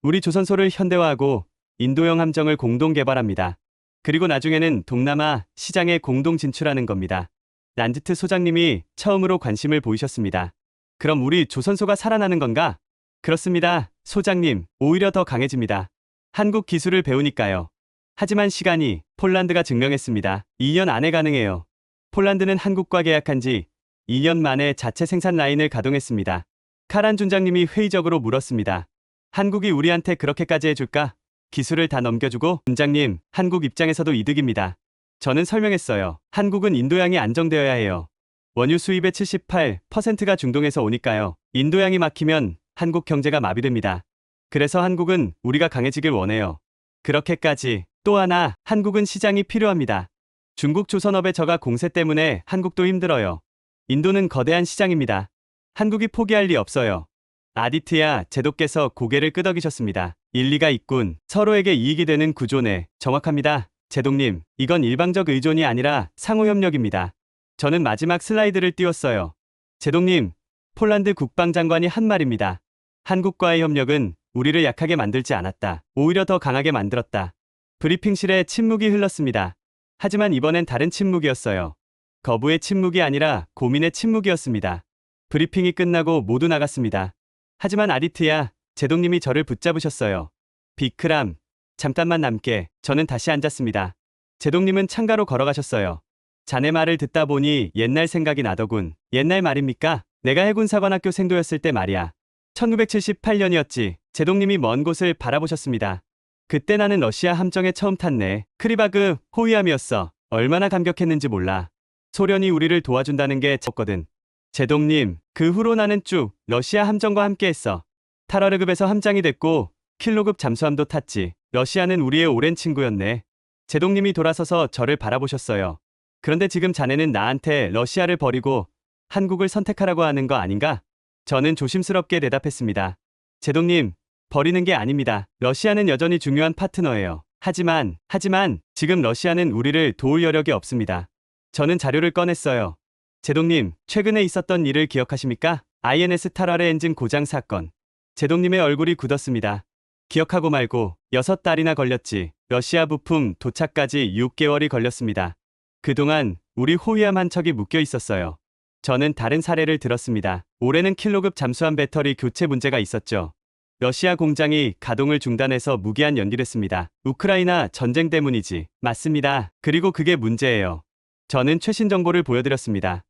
우리 조선소를 현대화하고 인도형 함정을 공동 개발합니다. 그리고 나중에는 동남아 시장에 공동 진출하는 겁니다. 란지트 소장님이 처음으로 관심을 보이셨습니다. 그럼 우리 조선소가 살아나는 건가? 그렇습니다. 소장님, 오히려 더 강해집니다. 한국 기술을 배우니까요. 하지만 시간이 폴란드가 증명했습니다. 2년 안에 가능해요. 폴란드는 한국과 계약한 지 2년 만에 자체 생산 라인을 가동했습니다. 카란 준장님이 회의적으로 물었습니다. 한국이 우리한테 그렇게까지 해줄까? 기술을 다 넘겨주고? 준장님, 한국 입장에서도 이득입니다. 저는 설명했어요. 한국은 인도양이 안정되어야 해요. 원유 수입의 78%가 중동에서 오니까요. 인도양이 막히면 한국 경제가 마비됩니다. 그래서 한국은 우리가 강해지길 원해요. 그렇게까지. 또 하나, 한국은 시장이 필요합니다. 중국 조선업의 저가 공세 때문에 한국도 힘들어요. 인도는 거대한 시장입니다. 한국이 포기할 리 없어요. 아디트야 제도께서 고개를 끄덕이셨습니다. 일리가 있군. 서로에게 이익이 되는 구조네. 정확합니다. 제동님, 이건 일방적 의존이 아니라 상호협력입니다. 저는 마지막 슬라이드를 띄웠어요. 제동님, 폴란드 국방장관이 한 말입니다. 한국과의 협력은 우리를 약하게 만들지 않았다. 오히려 더 강하게 만들었다. 브리핑실에 침묵이 흘렀습니다. 하지만 이번엔 다른 침묵이었어요. 거부의 침묵이 아니라 고민의 침묵이었습니다. 브리핑이 끝나고 모두 나갔습니다. 하지만 아디트야, 제동님이 저를 붙잡으셨어요. 비크람, 잠깐만 남게. 저는 다시 앉았습니다. 제동님은 창가로 걸어가셨어요. 자네 말을 듣다 보니 옛날 생각이 나더군. 옛날 말입니까? 내가 해군사관학교 생도였을 때 말이야. 1978년이었지. 제동님이 먼 곳을 바라보셨습니다. 그때 나는 러시아 함정에 처음 탔네. 크리바그 호위함이었어. 얼마나 감격했는지 몰라. 소련이 우리를 도와준다는 게 졌거든. 제동님, 그 후로 나는 쭉 러시아 함정과 함께했어. 타러르급에서 함장이 됐고 킬로급 잠수함도 탔지. 러시아는 우리의 오랜 친구였네. 제동님이 돌아서서 저를 바라보셨어요. 그런데 지금 자네는 나한테 러시아를 버리고 한국을 선택하라고 하는 거 아닌가? 저는 조심스럽게 대답했습니다. 제동님, 버리는 게 아닙니다. 러시아는 여전히 중요한 파트너예요. 하지만 지금 러시아는 우리를 도울 여력이 없습니다. 저는 자료를 꺼냈어요. 제동님, 최근에 있었던 일을 기억하십니까? INS 탈활의 엔진 고장 사건. 제동님의 얼굴이 굳었습니다. 기억하고 말고 6달이나 걸렸지. 러시아 부품 도착까지 6개월이 걸렸습니다. 그동안 우리 호위함 한 척이 묶여 있었어요. 저는 다른 사례를 들었습니다. 올해는 킬로급 잠수함 배터리 교체 문제가 있었죠. 러시아 공장이 가동을 중단해서 무기한 연기됐습니다. 우크라이나 전쟁 때문이지. 맞습니다. 그리고 그게 문제예요. 저는 최신 정보를 보여드렸습니다.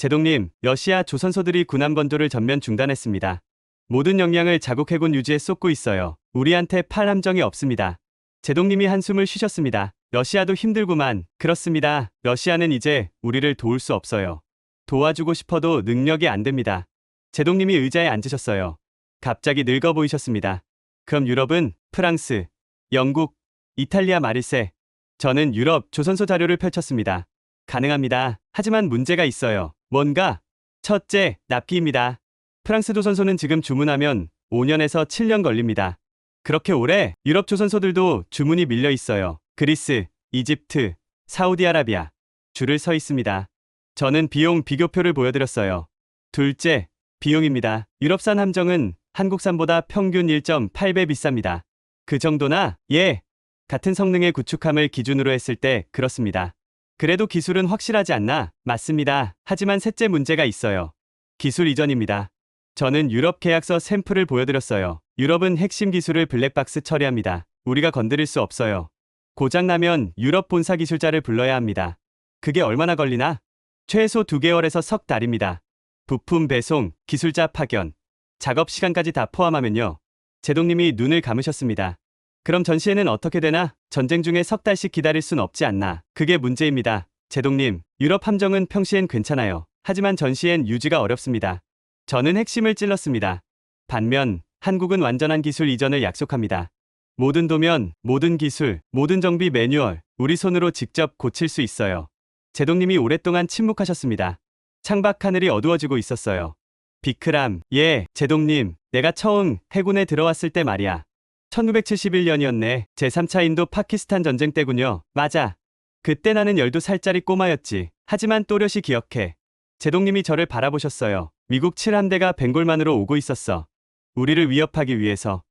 제동님, 러시아 조선소들이 군함 건조를 전면 중단했습니다. 모든 역량을 자국 해군 유지에 쏟고 있어요. 우리한테 팔 함정이 없습니다. 제동님이 한숨을 쉬셨습니다. 러시아도 힘들구만. 그렇습니다. 러시아는 이제 우리를 도울 수 없어요. 도와주고 싶어도 능력이 안 됩니다. 제동님이 의자에 앉으셨어요. 갑자기 늙어 보이셨습니다. 그럼 유럽은? 프랑스, 영국, 이탈리아 말일세. 저는 유럽 조선소 자료를 펼쳤습니다. 가능합니다. 하지만 문제가 있어요. 뭔가? 첫째, 납기입니다. 프랑스 조선소는 지금 주문하면 5년에서 7년 걸립니다. 그렇게 오래? 유럽 조선소들도 주문이 밀려 있어요. 그리스, 이집트, 사우디아라비아. 줄을 서 있습니다. 저는 비용 비교표를 보여드렸어요. 둘째, 비용입니다. 유럽산 함정은 한국산보다 평균 1.8배 비쌉니다. 그 정도나? 예. 같은 성능의 구축함을 기준으로 했을 때 그렇습니다. 그래도 기술은 확실하지 않나? 맞습니다. 하지만 셋째 문제가 있어요. 기술 이전입니다. 저는 유럽 계약서 샘플을 보여드렸어요. 유럽은 핵심 기술을 블랙박스 처리합니다. 우리가 건드릴 수 없어요. 고장나면 유럽 본사 기술자를 불러야 합니다. 그게 얼마나 걸리나? 최소 2개월에서 석 달입니다. 부품 배송, 기술자 파견, 작업 시간까지 다 포함하면요. 제동님이 눈을 감으셨습니다. 그럼 전시회는 어떻게 되나? 전쟁 중에 석 달씩 기다릴 순 없지 않나. 그게 문제입니다. 제동님, 유럽 함정은 평시엔 괜찮아요. 하지만 전시엔 유지가 어렵습니다. 저는 핵심을 찔렀습니다. 반면 한국은 완전한 기술 이전을 약속합니다. 모든 도면, 모든 기술, 모든 정비 매뉴얼, 우리 손으로 직접 고칠 수 있어요. 제동님이 오랫동안 침묵하셨습니다. 창밖 하늘이 어두워지고 있었어요. 비크람, 예, 제동님, 내가 처음 해군에 들어왔을 때 말이야. 1971년이었네. 제3차 인도 파키스탄 전쟁 때군요. 맞아. 그때 나는 12살짜리 꼬마였지. 하지만 또렷이 기억해. 제동님이 저를 바라보셨어요. 미국 7함대가 벵골만으로 오고 있었어. 우리를 위협하기 위해서.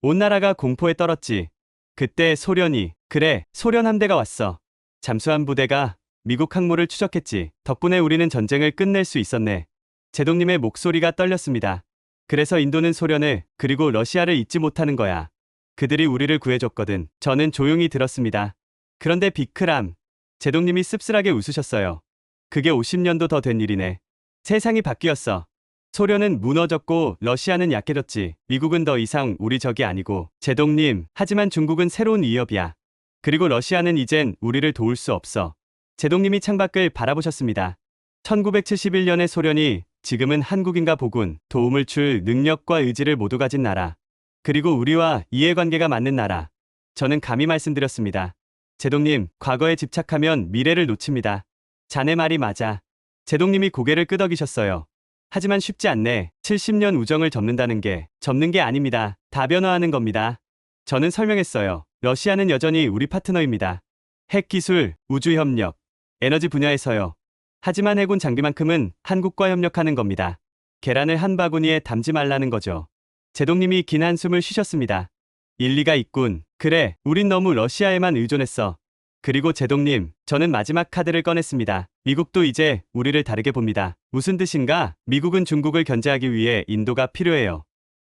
온 나라가 공포에 떨었지. 그때 소련이, 그래, 소련 함대가 왔어. 잠수함 부대가 미국 항모를 추적했지. 덕분에 우리는 전쟁을 끝낼 수 있었네. 제동님의 목소리가 떨렸습니다. 그래서 인도는 소련을, 그리고 러시아를 잊지 못하는 거야. 그들이 우리를 구해줬거든. 저는 조용히 들었습니다. 그런데 비크람, 제동님이 씁쓸하게 웃으셨어요. 그게 50년도 더 된 일이네. 세상이 바뀌었어. 소련은 무너졌고 러시아는 약해졌지. 미국은 더 이상 우리 적이 아니고. 제동님, 하지만 중국은 새로운 위협이야. 그리고 러시아는 이젠 우리를 도울 수 없어. 제동님이 창밖을 바라보셨습니다. 1971년의 소련이 지금은 한국인가 보군. 도움을 줄 능력과 의지를 모두 가진 나라. 그리고 우리와 이해관계가 맞는 나라. 저는 감히 말씀드렸습니다. 제동님, 과거에 집착하면 미래를 놓칩니다. 자네 말이 맞아. 제동님이 고개를 끄덕이셨어요. 하지만 쉽지 않네. 70년 우정을 접는다는 게 접는 게 아닙니다. 다변화하는 겁니다. 저는 설명했어요. 러시아는 여전히 우리 파트너입니다. 핵기술, 우주협력, 에너지 분야에서요. 하지만 해군 장비만큼은 한국과 협력하는 겁니다. 계란을 한 바구니에 담지 말라는 거죠. 제동님이 긴 한숨을 쉬셨습니다. 일리가 있군. 그래, 우린 너무 러시아에만 의존했어. 그리고 제동님, 저는 마지막 카드를 꺼냈습니다. 미국도 이제 우리를 다르게 봅니다. 무슨 뜻인가? 미국은 중국을 견제하기 위해 인도가 필요해요.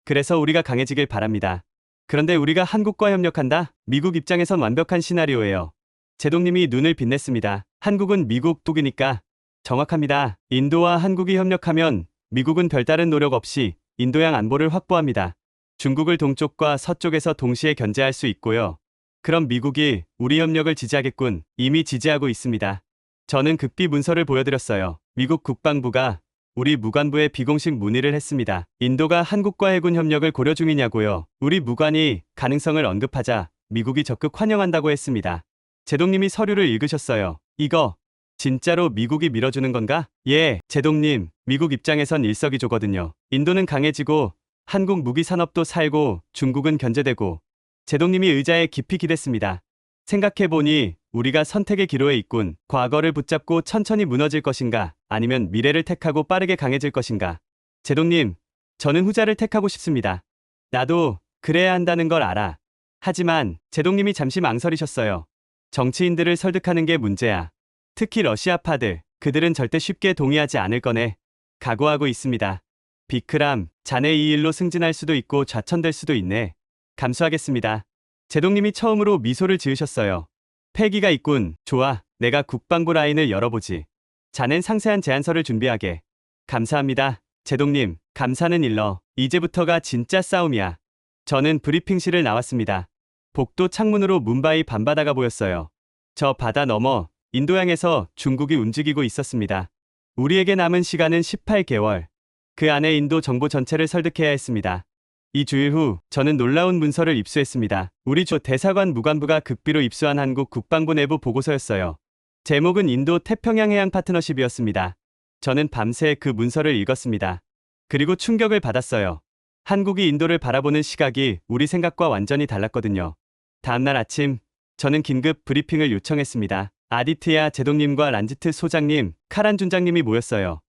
그래서 우리가 강해지길 바랍니다. 그런데 우리가 한국과 협력한다? 미국 입장에선 완벽한 시나리오예요. 제동님이 눈을 빛냈습니다. 한국은 미국 독이니까. 정확합니다. 인도와 한국이 협력하면 미국은 별다른 노력 없이 인도양 안보를 확보합니다. 중국을 동쪽과 서쪽에서 동시에 견제할 수 있고요. 그럼 미국이 우리 협력을 지지하겠군. 이미 지지하고 있습니다. 저는 극비 문서를 보여드렸어요. 미국 국방부가 우리 무관부에 비공식 문의를 했습니다. 인도가 한국과 해군 협력을 고려 중이냐고요. 우리 무관이 가능성을 언급하자 미국이 적극 환영한다고 했습니다. 제동님이 서류를 읽으셨어요. 이거 진짜로 미국이 밀어주는 건가? 예, 제동님, 미국 입장에선 일석이조거든요. 인도는 강해지고 한국 무기 산업도 살고 중국은 견제되고. 제동님이 의자에 깊이 기댔습니다. 생각해보니 우리가 선택의 기로에 있군. 과거를 붙잡고 천천히 무너질 것인가? 아니면 미래를 택하고 빠르게 강해질 것인가? 제동님, 저는 후자를 택하고 싶습니다. 나도 그래야 한다는 걸 알아. 하지만 제동님이 잠시 망설이셨어요. 정치인들을 설득하는 게 문제야. 특히 러시아파들, 그들은 절대 쉽게 동의하지 않을 거네. 각오하고 있습니다. 비크람, 자네 이 일로 승진할 수도 있고 좌천될 수도 있네. 감수하겠습니다. 제동님이 처음으로 미소를 지으셨어요. 패기가 있군. 좋아, 내가 국방부 라인을 열어보지. 자넨 상세한 제안서를 준비하게. 감사합니다. 제동님, 감사는 일러. 이제부터가 진짜 싸움이야. 저는 브리핑실을 나왔습니다. 복도 창문으로 뭄바이 밤바다가 보였어요. 저 바다 너머 인도양에서 중국이 움직이고 있었습니다. 우리에게 남은 시간은 18개월. 그 안에 인도 정보 전체를 설득해야 했습니다. 2주일 후 저는 놀라운 문서를 입수했습니다. 우리 조 대사관 무관부가 극비로 입수한 한국 국방부 내부 보고서였어요. 제목은 인도 태평양 해양 파트너십이었습니다. 저는 밤새 그 문서를 읽었습니다. 그리고 충격을 받았어요. 한국이 인도를 바라보는 시각이 우리 생각과 완전히 달랐거든요. 다음날 아침, 저는 긴급 브리핑을 요청했습니다. 아디트야 제동님과 란지트 소장님, 카란 준장님이 모였어요.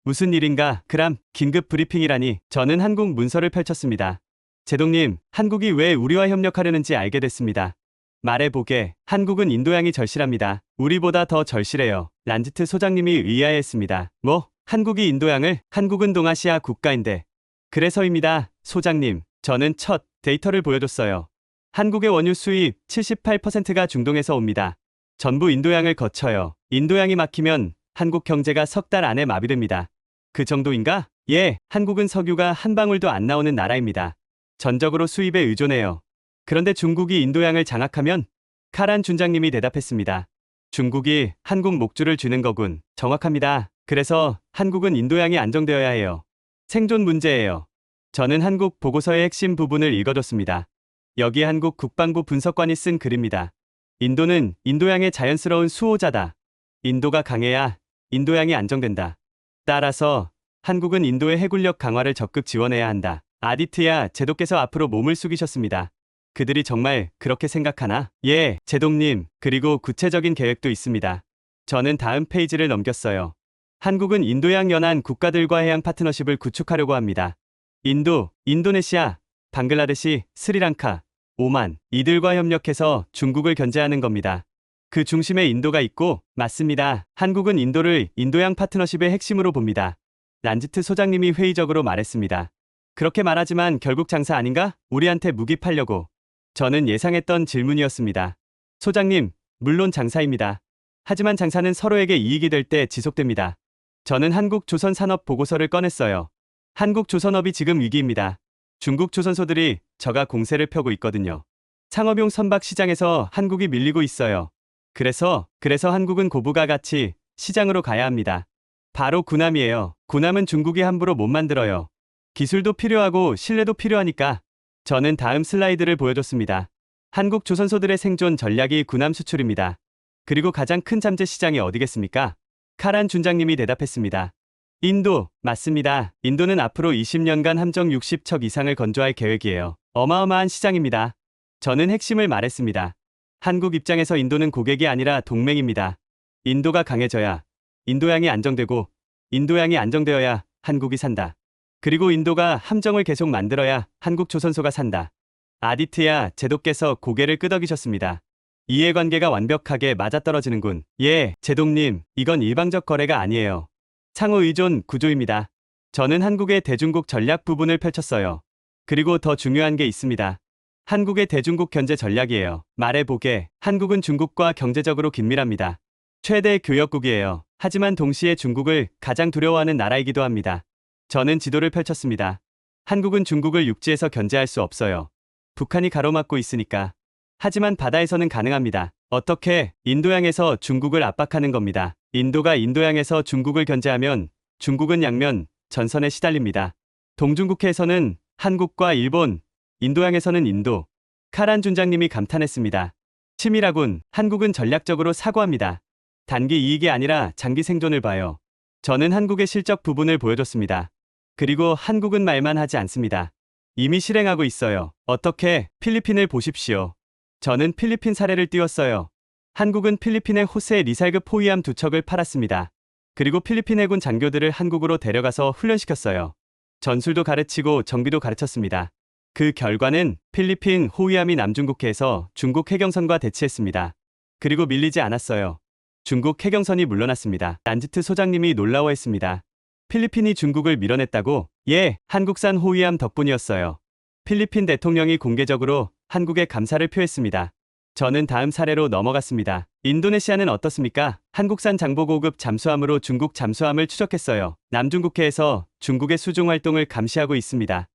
무슨 일인가? 그람, 긴급 브리핑이라니. 저는 한국 문서를 펼쳤습니다. 제동님, 한국이 왜 우리와 협력하려는지 알게 됐습니다. 말해보게. 한국은 인도양이 절실합니다. 우리보다 더 절실해요. 란지트 소장님이 의아해했습니다. 뭐? 한국이 인도양을? 한국은 동아시아 국가인데. 그래서입니다, 소장님. 저는 첫 데이터를 보여줬어요. 한국의 원유 수입 78%가 중동에서 옵니다. 전부 인도양을 거쳐요. 인도양이 막히면 한국 경제가 석 달 안에 마비됩니다. 그 정도인가? 예, 한국은 석유가 한 방울도 안 나오는 나라입니다. 전적으로 수입에 의존해요. 그런데 중국이 인도양을 장악하면? 카란 준장님이 대답했습니다. 중국이 한국 목줄을 쥐는 거군. 정확합니다. 그래서 한국은 인도양이 안정되어야 해요. 생존 문제예요. 저는 한국 보고서의 핵심 부분을 읽어줬습니다. 여기 한국 국방부 분석관이 쓴 글입니다. 인도는 인도양의 자연스러운 수호자다. 인도가 강해야 인도양이 안정된다. 따라서 한국은 인도의 해군력 강화를 적극 지원해야 한다. 아디트야 제도께서 앞으로 몸을 숙이셨습니다. 그들이 정말 그렇게 생각하나? 예, 제동님. 그리고 구체적인 계획도 있습니다. 저는 다음 페이지를 넘겼어요. 한국은 인도양 연안 국가들과 해양 파트너십을 구축하려고 합니다. 인도, 인도네시아, 방글라데시, 스리랑카, 오만, 이들과 협력해서 중국을 견제하는 겁니다. 그 중심에 인도가 있고, 맞습니다. 한국은 인도를 인도양 파트너십의 핵심으로 봅니다. 란지트 소장님이 회의적으로 말했습니다. 그렇게 말하지만 결국 장사 아닌가? 우리한테 무기 팔려고. 저는 예상했던 질문이었습니다. 소장님, 물론 장사입니다. 하지만 장사는 서로에게 이익이 될 때 지속됩니다. 저는 한국조선산업 보고서를 꺼냈어요. 한국조선업이 지금 위기입니다. 중국 조선소들이 저가 공세를 펴고 있거든요. 상업용 선박 시장에서 한국이 밀리고 있어요. 그래서 한국은 고부가 가치 시장으로 가야 합니다. 바로 군함이에요. 군함은 중국이 함부로 못 만들어요. 기술도 필요하고 신뢰도 필요하니까. 저는 다음 슬라이드를 보여줬습니다. 한국 조선소들의 생존 전략이 군함 수출입니다. 그리고 가장 큰 잠재 시장이 어디겠습니까? 카란 준장님이 대답했습니다. 인도, 맞습니다. 인도는 앞으로 20년간 함정 60척 이상을 건조할 계획이에요. 어마어마한 시장입니다. 저는 핵심을 말했습니다. 한국 입장에서 인도는 고객이 아니라 동맹입니다. 인도가 강해져야 인도양이 안정되고 인도양이 안정되어야 한국이 산다. 그리고 인도가 함정을 계속 만들어야 한국 조선소가 산다. 아디트야 제독께서 고개를 끄덕이셨습니다. 이해관계가 완벽하게 맞아떨어지는군. 예, 제독님, 이건 일방적 거래가 아니에요. 상호 의존 구조입니다. 저는 한국의 대중국 전략 부분을 펼쳤어요. 그리고 더 중요한 게 있습니다. 한국의 대중국 견제 전략이에요. 말해보게, 한국은 중국과 경제적으로 긴밀합니다. 최대 교역국이에요. 하지만 동시에 중국을 가장 두려워하는 나라이기도 합니다. 저는 지도를 펼쳤습니다. 한국은 중국을 육지에서 견제할 수 없어요. 북한이 가로막고 있으니까. 하지만 바다에서는 가능합니다. 어떻게? 인도양에서 중국을 압박하는 겁니다. 인도가 인도양에서 중국을 견제하면 중국은 양면 전선에 시달립니다. 동중국해에서는 한국과 일본, 인도양에서는 인도. 카란 준장님이 감탄했습니다. 치밀하군. 한국은 전략적으로 사고합니다. 단기 이익이 아니라 장기 생존을 봐요. 저는 한국의 실적 부분을 보여줬습니다. 그리고 한국은 말만 하지 않습니다. 이미 실행하고 있어요. 어떻게? 필리핀을 보십시오. 저는 필리핀 사례를 띄웠어요. 한국은 필리핀의 호세 리살급 포위함 2척을 팔았습니다. 그리고 필리핀 해군 장교들을 한국으로 데려가서 훈련시켰어요. 전술도 가르치고 정비도 가르쳤습니다. 그 결과는 필리핀 호위함이 남중국해에서 중국 해경선과 대치했습니다. 그리고 밀리지 않았어요. 중국 해경선이 물러났습니다. 란지트 소장님이 놀라워했습니다. 필리핀이 중국을 밀어냈다고? 예, 한국산 호위함 덕분이었어요. 필리핀 대통령이 공개적으로 한국에 감사를 표했습니다. 저는 다음 사례로 넘어갔습니다. 인도네시아는 어떻습니까? 한국산 장보고급 잠수함으로 중국 잠수함을 추적했어요. 남중국해에서 중국의 수중 활동을 감시하고 있습니다.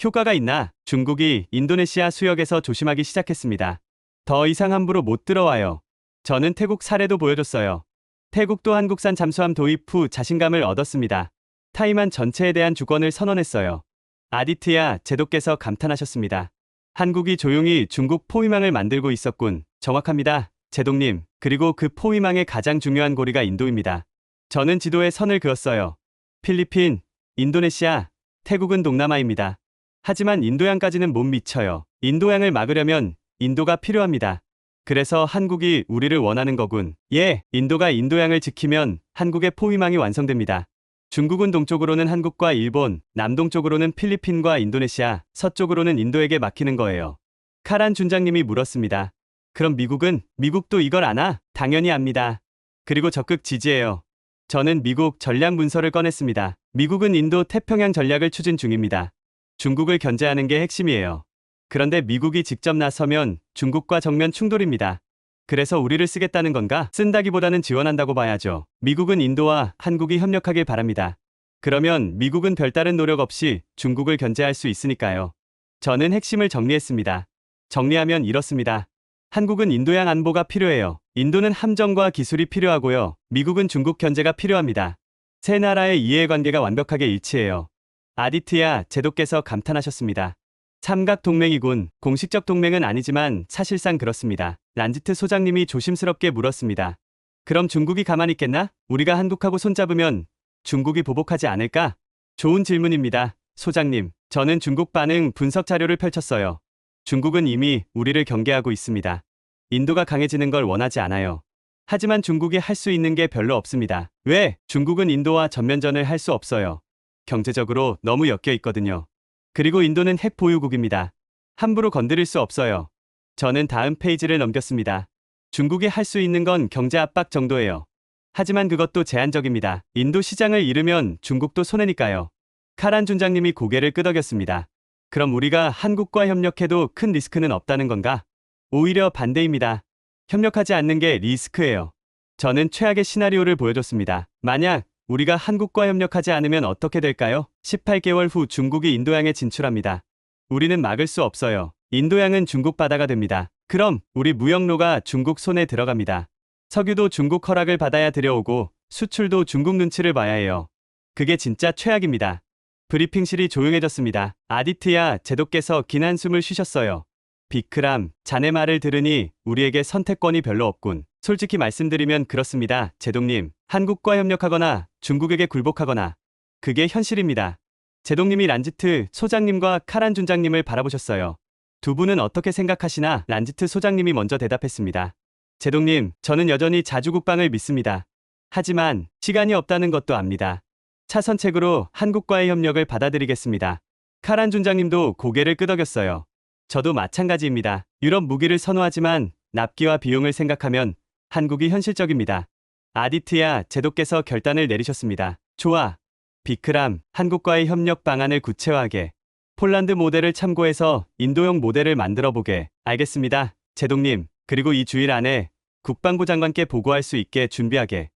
효과가 있나? 중국이 인도네시아 수역에서 조심하기 시작했습니다. 더 이상 함부로 못 들어와요. 저는 태국 사례도 보여줬어요. 태국도 한국산 잠수함 도입 후 자신감을 얻었습니다. 타이만 전체에 대한 주권을 선언했어요. 아디트야 제독께서 감탄하셨습니다. 한국이 조용히 중국 포위망을 만들고 있었군. 정확합니다. 제독님. 그리고 그 포위망의 가장 중요한 고리가 인도입니다. 저는 지도에 선을 그었어요. 필리핀, 인도네시아, 태국은 동남아입니다. 하지만 인도양까지는 못 미쳐요. 인도양을 막으려면 인도가 필요합니다. 그래서 한국이 우리를 원하는 거군. 예, 인도가 인도양을 지키면 한국의 포위망이 완성됩니다. 중국은 동쪽으로는 한국과 일본, 남동쪽으로는 필리핀과 인도네시아, 서쪽으로는 인도에게 맡기는 거예요. 카란 준장님이 물었습니다. 그럼 미국은? 미국도 이걸 아나? 당연히 압니다. 그리고 적극 지지해요. 저는 미국 전략 문서를 꺼냈습니다. 미국은 인도 태평양 전략을 추진 중입니다. 중국을 견제하는 게 핵심이에요. 그런데 미국이 직접 나서면 중국과 정면 충돌입니다. 그래서 우리를 쓰겠다는 건가? 쓴다기보다는 지원한다고 봐야죠. 미국은 인도와 한국이 협력하길 바랍니다. 그러면 미국은 별다른 노력 없이 중국을 견제할 수 있으니까요. 저는 핵심을 정리했습니다. 정리하면 이렇습니다. 한국은 인도양 안보가 필요해요. 인도는 함정과 기술이 필요하고요. 미국은 중국 견제가 필요합니다. 세 나라의 이해관계가 완벽하게 일치해요. 아디트야 제독께서 감탄하셨습니다. 삼각 동맹이군. 공식적 동맹은 아니지만 사실상 그렇습니다. 란지트 소장님이 조심스럽게 물었습니다. 그럼 중국이 가만히 있겠나? 우리가 한국하고 손잡으면 중국이 보복하지 않을까? 좋은 질문입니다. 소장님, 저는 중국 반응 분석 자료를 펼쳤어요. 중국은 이미 우리를 경계하고 있습니다. 인도가 강해지는 걸 원하지 않아요. 하지만 중국이 할 수 있는 게 별로 없습니다. 왜? 중국은 인도와 전면전을 할 수 없어요. 경제적으로 너무 엮여 있거든요. 그리고 인도는 핵 보유국입니다. 함부로 건드릴 수 없어요. 저는 다음 페이지를 넘겼습니다. 중국이 할 수 있는 건 경제 압박 정도예요. 하지만 그것도 제한적입니다. 인도 시장을 잃으면 중국도 손해니까요. 카란 준장님이 고개를 끄덕였습니다. 그럼 우리가 한국과 협력해도 큰 리스크는 없다는 건가? 오히려 반대입니다. 협력하지 않는 게 리스크예요. 저는 최악의 시나리오를 보여줬습니다. 만약 우리가 한국과 협력하지 않으면 어떻게 될까요? 18개월 후 중국이 인도양에 진출합니다. 우리는 막을 수 없어요. 인도양은 중국 바다가 됩니다. 그럼 우리 무역로가 중국 손에 들어갑니다. 석유도 중국 허락을 받아야 들여오고 수출도 중국 눈치를 봐야 해요. 그게 진짜 최악입니다. 브리핑실이 조용해졌습니다. 아디트야 제독께서 긴 한숨을 쉬셨어요. 비크람, 자네 말을 들으니 우리에게 선택권이 별로 없군. 솔직히 말씀드리면 그렇습니다. 제독님, 한국과 협력하거나 중국에게 굴복하거나 그게 현실입니다. 제독님이 란지트 소장님과 카란 준장님을 바라보셨어요. 두 분은 어떻게 생각하시나? 란지트 소장님이 먼저 대답했습니다. 제독님, 저는 여전히 자주국방을 믿습니다. 하지만 시간이 없다는 것도 압니다. 차선책으로 한국과의 협력을 받아들이겠습니다. 카란 준장님도 고개를 끄덕였어요. 저도 마찬가지입니다. 유럽 무기를 선호하지만 납기와 비용을 생각하면 한국이 현실적입니다. 아디트야 제독께서 결단을 내리셨습니다. 좋아. 비크람, 한국과의 협력 방안을 구체화하게. 폴란드 모델을 참고해서 인도형 모델을 만들어보게. 알겠습니다. 제독님, 그리고 이 주일 안에 국방부 장관께 보고할 수 있게 준비하게.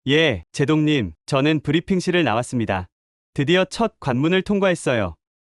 예, 제독님, 저는 브리핑실을 나왔습니다. 드디어 첫 관문을 통과했어요.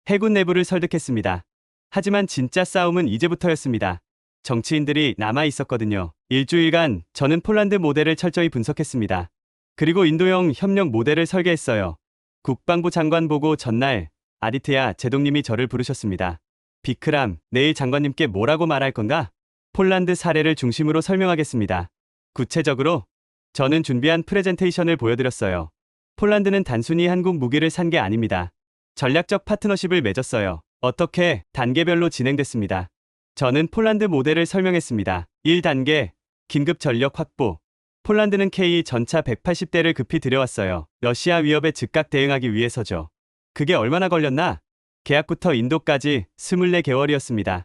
해군 내부를 설득했습니다. 하지만 진짜 싸움은 이제부터였습니다. 정치인들이 남아 있었거든요. 일주일간 저는 폴란드 모델을 철저히 분석했습니다. 그리고 인도형 협력 모델을 설계했어요. 국방부 장관 보고 전날 아디트야 제독님이 저를 부르셨습니다. 비크람, 내일 장관님께 뭐라고 말할 건가? 폴란드 사례를 중심으로 설명하겠습니다. 구체적으로 저는 준비한 프레젠테이션을 보여드렸어요. 폴란드는 단순히 한국 무기를 산 게 아닙니다. 전략적 파트너십을 맺었어요. 어떻게 단계별로 진행됐습니다. 저는 폴란드 모델을 설명했습니다. 1단계, 긴급 전력 확보. 폴란드는 K 전차 180대를 급히 들여왔어요. 러시아 위협에 즉각 대응하기 위해서죠. 그게 얼마나 걸렸나? 계약부터 인도까지 24개월이었습니다.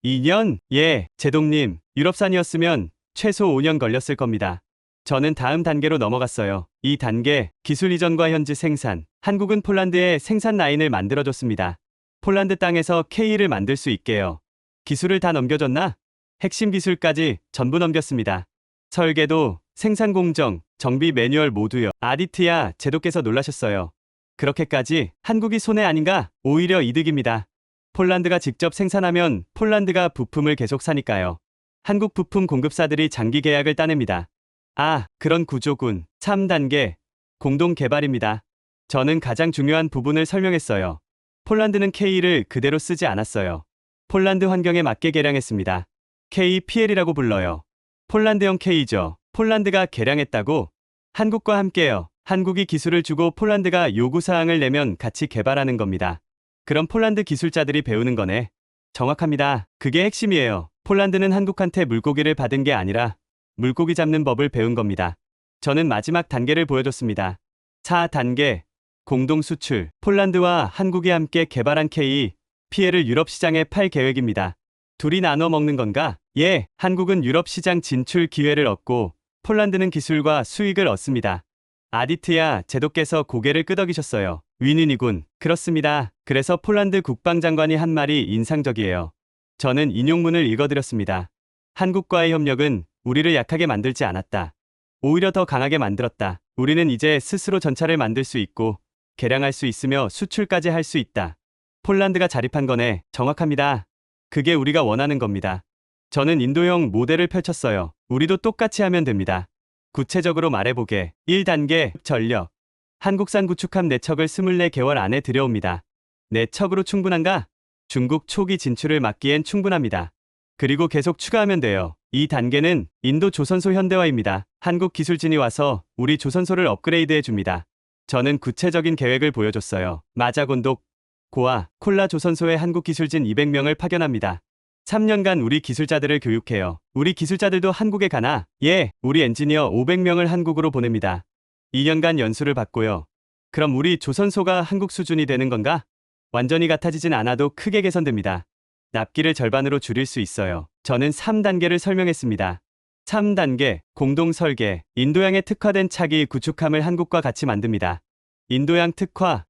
2년? 예, 제독님, 유럽산이었으면 최소 5년 걸렸을 겁니다. 저는 다음 단계로 넘어갔어요. 2단계, 기술 이전과 현지 생산. 한국은 폴란드에 생산 라인을 만들어줬습니다. 폴란드 땅에서 K를 만들 수 있게요. 기술을 다 넘겨줬나? 핵심 기술까지 전부 넘겼습니다. 설계도, 생산 공정, 정비 매뉴얼 모두요. 아디트야 제독께서 놀라셨어요. 그렇게까지 한국이 손해 아닌가? 오히려 이득입니다. 폴란드가 직접 생산하면 폴란드가 부품을 계속 사니까요. 한국 부품 공급사들이 장기 계약을 따냅니다. 아, 그런 구조군. 3단계, 공동 개발입니다. 저는 가장 중요한 부분을 설명했어요. 폴란드는 K를 그대로 쓰지 않았어요. 폴란드 환경에 맞게 개량했습니다. KPL이라고 불러요. 폴란드형 K죠. 폴란드가 개량했다고? 한국과 함께요. 한국이 기술을 주고 폴란드가 요구사항을 내면 같이 개발하는 겁니다. 그럼 폴란드 기술자들이 배우는 거네. 정확합니다. 그게 핵심이에요. 폴란드는 한국한테 물고기를 받은 게 아니라 물고기 잡는 법을 배운 겁니다. 저는 마지막 단계를 보여줬습니다. 4단계, 공동 수출. 폴란드와 한국이 함께 개발한 K, PL을 유럽 시장에 팔 계획입니다. 둘이 나눠 먹는 건가? 예, 한국은 유럽 시장 진출 기회를 얻고 폴란드는 기술과 수익을 얻습니다. 아디트야 제독께서 고개를 끄덕이셨어요. 윈윈이군. 그렇습니다. 그래서 폴란드 국방장관이 한 말이 인상적이에요. 저는 인용문을 읽어드렸습니다. 한국과의 협력은 우리를 약하게 만들지 않았다. 오히려 더 강하게 만들었다. 우리는 이제 스스로 전차를 만들 수 있고 개량할 수 있으며 수출까지 할 수 있다. 폴란드가 자립한 거네. 정확합니다. 그게 우리가 원하는 겁니다. 저는 인도형 모델을 펼쳤어요. 우리도 똑같이 하면 됩니다. 구체적으로 말해보게. 1단계, 전력. 한국산 구축함 4척을 24개월 안에 들여옵니다. 4척으로 충분한가? 중국 초기 진출을 막기엔 충분합니다. 그리고 계속 추가하면 돼요. 2단계는 인도 조선소 현대화입니다. 한국 기술진이 와서 우리 조선소를 업그레이드해줍니다. 저는 구체적인 계획을 보여줬어요. 마자곤독, 고아, 콜라 조선소에 한국 기술진 200명을 파견합니다. 3년간 우리 기술자들을 교육해요. 우리 기술자들도 한국에 가나? 예, 우리 엔지니어 500명을 한국으로 보냅니다. 2년간 연수를 받고요. 그럼 우리 조선소가 한국 수준이 되는 건가? 완전히 같아지진 않아도 크게 개선됩니다. 납기를 절반으로 줄일 수 있어요. 저는 3단계를 설명했습니다. 3단계, 공동 설계. 인도양에 특화된 차기 구축함을 한국과 같이 만듭니다. 인도양 특화,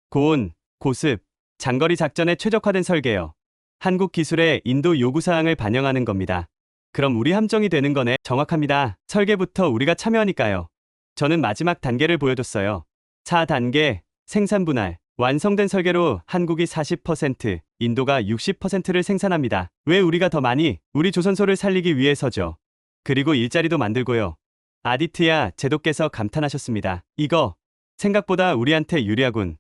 고온, 고습, 장거리 작전에 최적화된 설계요. 한국 기술의 인도 요구사항을 반영하는 겁니다. 그럼 우리 함정이 되는 거네. 정확합니다. 설계부터 우리가 참여하니까요. 저는 마지막 단계를 보여줬어요. 4단계, 생산 분할. 완성된 설계로 한국이 40%, 인도가 60%를 생산합니다. 왜 우리가 더 많이? 우리 조선소를 살리기 위해서죠. 그리고 일자리도 만들고요. 아디트야 제독께서 감탄하셨습니다. 이거 생각보다 우리한테 유리하군.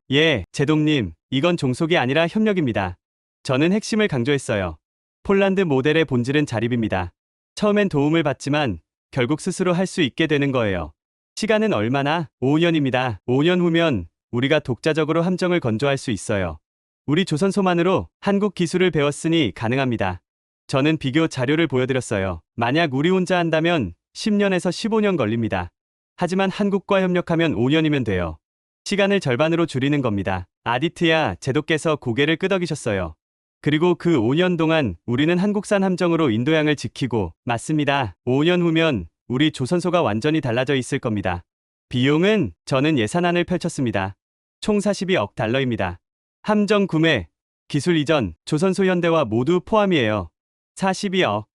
제독님, 이건 종속이 아니라 협력입니다. 저는 핵심을 강조했어요. 폴란드 모델의 본질은 자립입니다. 처음엔 도움을 받지만 결국 스스로 할 수 있게 되는 거예요. 시간은 얼마나? 5년입니다. 5년 후면 우리가 독자적으로 함정을 건조할 수 있어요. 우리 조선소만으로 한국 기술을 배웠으니 가능합니다. 저는 비교 자료를 보여드렸어요. 만약 우리 혼자 한다면 10년에서 15년 걸립니다. 하지만 한국과 협력하면 5년이면 돼요. 시간을 절반으로 줄이는 겁니다. 아디트야 제독께서 고개를 끄덕이셨어요. 그리고 그 5년 동안 우리는 한국산 함정으로 인도양을 지키고, 맞습니다. 5년 후면 우리 조선소가 완전히 달라져 있을 겁니다. 비용은 저는 예산안을 펼쳤습니다. 총 42억 달러입니다. 함정 구매, 기술 이전, 조선소 현대화 모두 포함이에요. 42억.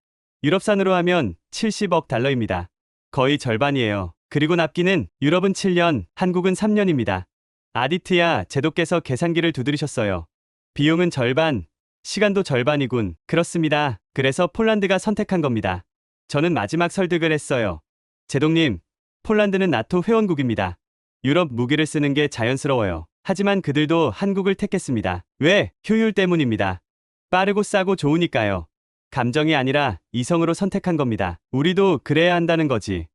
유럽산으로 하면 70억 달러입니다. 거의 절반이에요. 그리고 납기는 유럽은 7년, 한국은 3년입니다. 아디트야 제독께서 계산기를 두드리셨어요. 비용은 절반, 시간도 절반이군. 그렇습니다. 그래서 폴란드가 선택한 겁니다. 저는 마지막 설득을 했어요. 제독님, 폴란드는 나토 회원국입니다. 유럽 무기를 쓰는 게 자연스러워요. 하지만 그들도 한국을 택했습니다. 왜? 효율 때문입니다. 빠르고 싸고 좋으니까요. 감정이 아니라 이성으로 선택한 겁니다. 우리도 그래야 한다는 거지.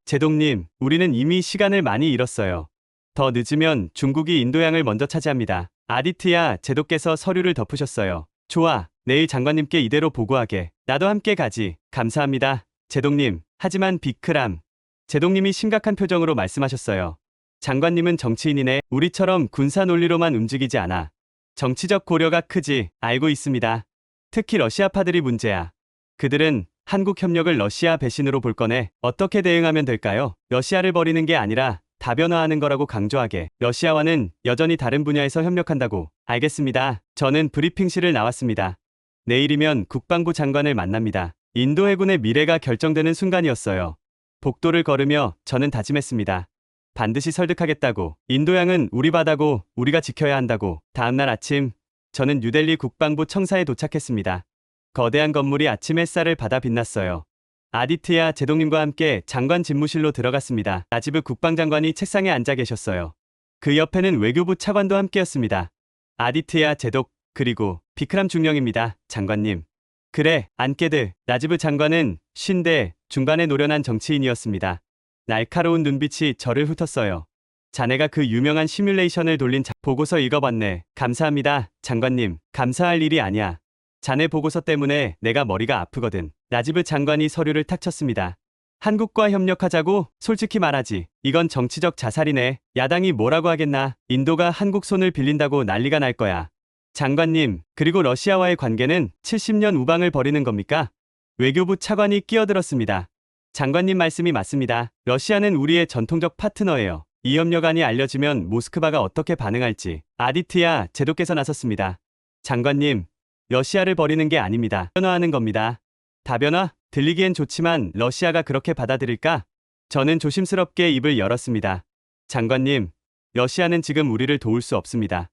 제독님, 우리는 이미 시간을 많이 잃었어요. 더 늦으면 중국이 인도양을 먼저 차지합니다. 아디트야 제독께서 서류를 덮으셨어요. 좋아, 내일 장관님께 이대로 보고하게. 나도 함께 가지. 감사합니다, 제독님. 하지만 비크람. 제독님이 심각한 표정으로 말씀하셨어요. 장관님은 정치인이네. 우리처럼 군사 논리로만 움직이지 않아. 정치적 고려가 크지. 알고 있습니다. 특히 러시아파들이 문제야. 그들은 한국 협력을 러시아 배신으로 볼 거네. 어떻게 대응하면 될까요? 러시아를 버리는 게 아니라 다변화하는 거라고 강조하게. 러시아와는 여전히 다른 분야에서 협력한다고. 알겠습니다. 저는 브리핑실을 나왔습니다. 내일이면 국방부 장관을 만납니다. 인도 해군의 미래가 결정되는 순간이었어요. 복도를 걸으며 저는 다짐했습니다. 반드시 설득하겠다고. 인도양은 우리 바다고 우리가 지켜야 한다고. 다음날 아침, 저는 뉴델리 국방부 청사에 도착했습니다. 거대한 건물이 아침 햇살을 받아 빛났어요. 아디트야 제독님과 함께 장관 집무실로 들어갔습니다. 나지브 국방장관이 책상에 앉아 계셨어요. 그 옆에는 외교부 차관도 함께였습니다. 아디트야 제독, 그리고 비크람 중령입니다. 장관님. 그래, 안케드. 나지브 장관은 50대 중반의 노련한 정치인이었습니다. 날카로운 눈빛이 저를 훑었어요. 자네가 그 유명한 시뮬레이션을 돌린 보고서 읽어봤네. 감사합니다, 장관님. 감사할 일이 아니야. 자네 보고서 때문에 내가 머리가 아프거든. 나지브 장관이 서류를 탁 쳤습니다. 한국과 협력하자고? 솔직히 말하지. 이건 정치적 자살이네. 야당이 뭐라고 하겠나. 인도가 한국 손을 빌린다고 난리가 날 거야. 장관님, 그리고 러시아와의 관계는 70년 우방을 벌이는 겁니까? 외교부 차관이 끼어들었습니다. 장관님 말씀이 맞습니다. 러시아는 우리의 전통적 파트너예요. 이 협력안이 알려지면 모스크바가 어떻게 반응할지. 아디트야 제독께서 나섰습니다. 장관님, 러시아를 버리는 게 아닙니다. 다변화하는 겁니다. 다변화? 들리기엔 좋지만 러시아가 그렇게 받아들일까? 저는 조심스럽게 입을 열었습니다. 장관님, 러시아는 지금 우리를 도울 수 없습니다.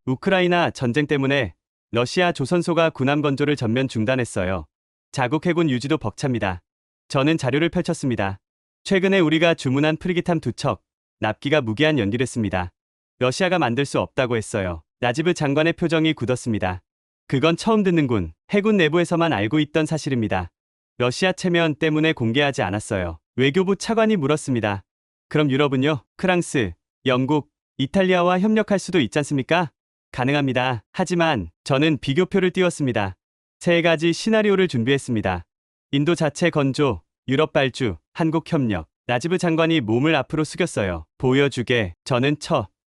우크라이나 전쟁 때문에 러시아 조선소가 군함 건조를 전면 중단했어요. 자국 해군 유지도 벅찹니다. 저는 자료를 펼쳤습니다. 최근에 우리가 주문한 프리기탐 2척, 납기가 무기한 연기됐습니다. 러시아가 만들 수 없다고 했어요. 나지브 장관의 표정이 굳었습니다. 그건 처음 듣는군. 해군 내부에서만 알고 있던 사실입니다. 러시아 체면 때문에 공개하지 않았어요. 외교부 차관이 물었습니다. 그럼 유럽은요? 프랑스, 영국, 이탈리아와 협력할 수도 있지 않습니까? 가능합니다. 하지만 저는 비교표를 띄웠습니다. 3가지 시나리오를 준비했습니다. 인도 자체 건조, 유럽 발주, 한국 협력. 나지브 장관이 몸을 앞으로 숙였어요. 보여주게. 저는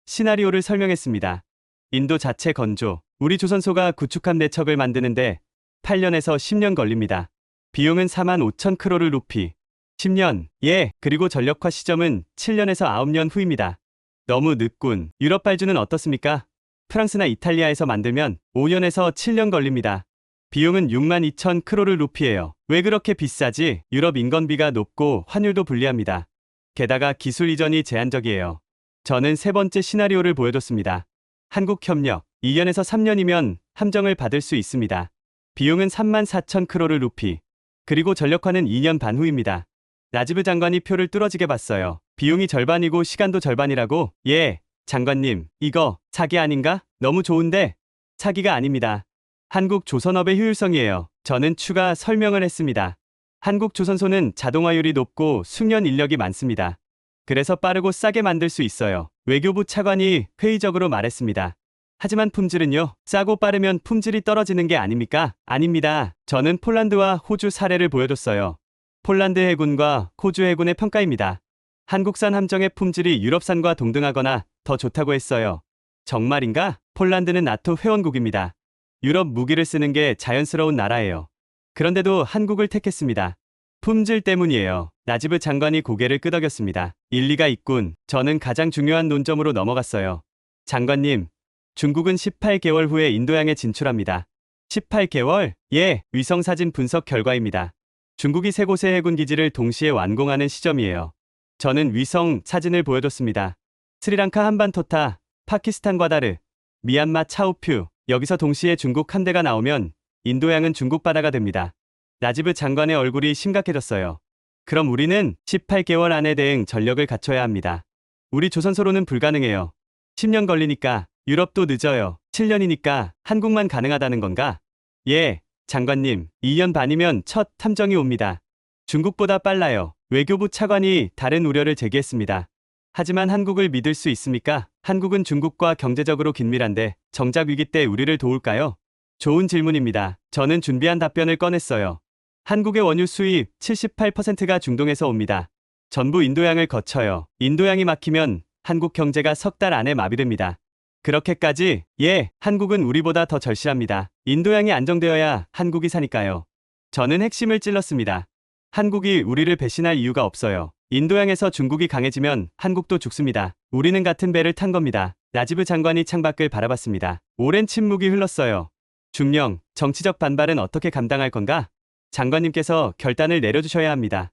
시나리오를 설명했습니다. 인도 자체 건조. 우리 조선소가 구축함 4척을 만드는데 8년에서 10년 걸립니다. 비용은 4만 5천 크로를 루피. 10년. 예, 그리고 전력화 시점은 7년에서 9년 후입니다. 너무 늦군. 유럽 발주는 어떻습니까? 프랑스나 이탈리아에서 만들면 5년에서 7년 걸립니다. 비용은 6만 2천 크로를 루피예요. 왜 그렇게 비싸지? 유럽 인건비가 높고 환율도 불리합니다. 게다가 기술 이전이 제한적이에요. 저는 세 번째 시나리오를 보여줬습니다. 한국 협력. 2년에서 3년이면 함정을 받을 수 있습니다. 비용은 3만 4천 크로를 루피. 그리고 전력화는 2년 반 후입니다. 라지브 장관이 표를 뚫어지게 봤어요. 비용이 절반이고 시간도 절반이라고? 예, 장관님, 이거 사기 아닌가? 너무 좋은데? 사기가 아닙니다. 한국 조선업의 효율성이에요. 저는 추가 설명을 했습니다. 한국 조선소는 자동화율이 높고 숙련 인력이 많습니다. 그래서 빠르고 싸게 만들 수 있어요. 외교부 차관이 회의적으로 말했습니다. 하지만 품질은요? 싸고 빠르면 품질이 떨어지는 게 아닙니까? 아닙니다. 저는 폴란드와 호주 사례를 보여줬어요. 폴란드 해군과 호주 해군의 평가입니다. 한국산 함정의 품질이 유럽산과 동등하거나 더 좋다고 했어요. 정말인가? 폴란드는 나토 회원국입니다. 유럽 무기를 쓰는 게 자연스러운 나라예요. 그런데도 한국을 택했습니다. 품질 때문이에요. 라지브 장관이 고개를 끄덕였습니다. 일리가 있군. 저는 가장 중요한 논점으로 넘어갔어요. 장관님, 중국은 18개월 후에 인도양에 진출합니다. 18개월? 예, 위성사진 분석 결과입니다. 중국이 3곳의 해군기지를 동시에 완공하는 시점이에요. 저는 위성 사진을 보여줬습니다. 스리랑카 한반토타, 파키스탄 과다르, 미얀마 차우퓨, 여기서 동시에 중국 함대가 나오면 인도양은 중국 바다가 됩니다. 라지브 장관의 얼굴이 심각해졌어요. 그럼 우리는 18개월 안에 대응 전력을 갖춰야 합니다. 우리 조선소로는 불가능해요. 10년 걸리니까. 유럽도 늦어요. 7년이니까 한국만 가능하다는 건가? 예, 장관님, 2년 반이면 첫 탐정이 옵니다. 중국보다 빨라요. 외교부 차관이 다른 우려를 제기했습니다. 하지만 한국을 믿을 수 있습니까? 한국은 중국과 경제적으로 긴밀한데 정작 위기 때 우리를 도울까요? 좋은 질문입니다. 저는 준비한 답변을 꺼냈어요. 한국의 원유 수입 78%가 중동에서 옵니다. 전부 인도양을 거쳐요. 인도양이 막히면 한국 경제가 석 달 안에 마비됩니다. 그렇게까지? 예, 한국은 우리보다 더 절실합니다. 인도양이 안정되어야 한국이 사니까요. 저는 핵심을 찔렀습니다. 한국이 우리를 배신할 이유가 없어요. 인도양에서 중국이 강해지면 한국도 죽습니다. 우리는 같은 배를 탄 겁니다. 라지브 장관이 창밖을 바라봤습니다. 오랜 침묵이 흘렀어요. 중령, 정치적 반발은 어떻게 감당할 건가? 장관님께서 결단을 내려주셔야 합니다.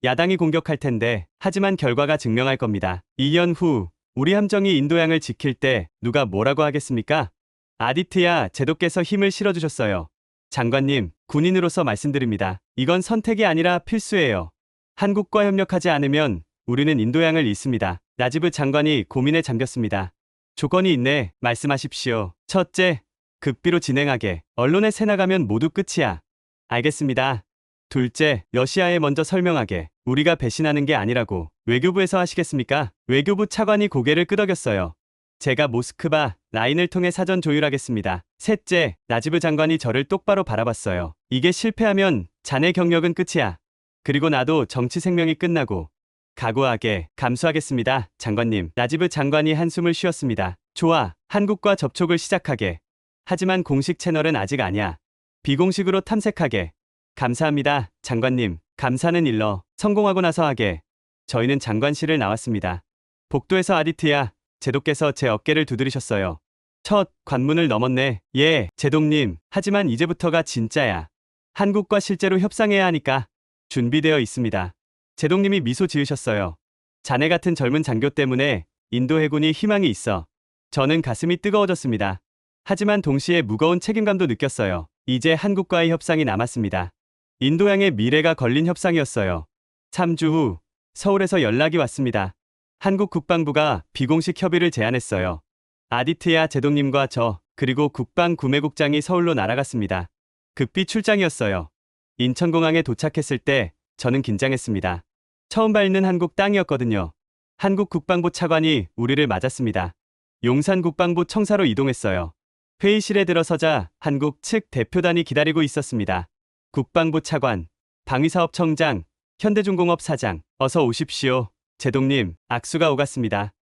야당이 공격할 텐데, 하지만 결과가 증명할 겁니다. 2년 후, 우리 함정이 인도양을 지킬 때 누가 뭐라고 하겠습니까? 아디트야 제도께서 힘을 실어주셨어요. 장관님, 군인으로서 말씀드립니다. 이건 선택이 아니라 필수예요. 한국과 협력하지 않으면 우리는 인도양을 잃습니다. 라지브 장관이 고민에 잠겼습니다. 조건이 있네. 말씀하십시오. 첫째, 극비로 진행하게. 언론에 새 나가면 모두 끝이야. 알겠습니다. 둘째, 러시아에 먼저 설명하게. 우리가 배신하는 게 아니라고. 외교부에서 하시겠습니까? 외교부 차관이 고개를 끄덕였어요. 제가 모스크바 라인을 통해 사전 조율하겠습니다. 셋째, 라지브 장관이 저를 똑바로 바라봤어요. 이게 실패하면 자네 경력은 끝이야. 그리고 나도 정치 생명이 끝나고. 각오하게 감수하겠습니다, 장관님. 라지브 장관이 한숨을 쉬었습니다. 좋아, 한국과 접촉을 시작하게. 하지만 공식 채널은 아직 아니야. 비공식으로 탐색하게. 감사합니다, 장관님. 감사는 일러. 성공하고 나서 하게. 저희는 장관실을 나왔습니다. 복도에서 아디트야, 제독께서 제 어깨를 두드리셨어요. 첫 관문을 넘었네. 예, 제독님. 하지만 이제부터가 진짜야. 한국과 실제로 협상해야 하니까. 준비되어 있습니다. 제독님이 미소 지으셨어요. 자네 같은 젊은 장교 때문에 인도 해군이 희망이 있어. 저는 가슴이 뜨거워졌습니다. 하지만 동시에 무거운 책임감도 느꼈어요. 이제 한국과의 협상이 남았습니다. 인도양의 미래가 걸린 협상이었어요. 3주 후 서울에서 연락이 왔습니다. 한국 국방부가 비공식 협의를 제안했어요. 아디트야 제독님과 저 그리고 국방구매국장이 서울로 날아갔습니다. 극비 출장이었어요. 인천공항에 도착했을 때 저는 긴장했습니다. 처음 밟는 한국 땅이었거든요. 한국 국방부 차관이 우리를 맞았습니다. 용산 국방부 청사로 이동했어요. 회의실에 들어서자 한국 측 대표단이 기다리고 있었습니다. 국방부 차관, 방위사업청장, 현대중공업 사장, 어서 오십시오. 제독님, 악수가 오갔습니다.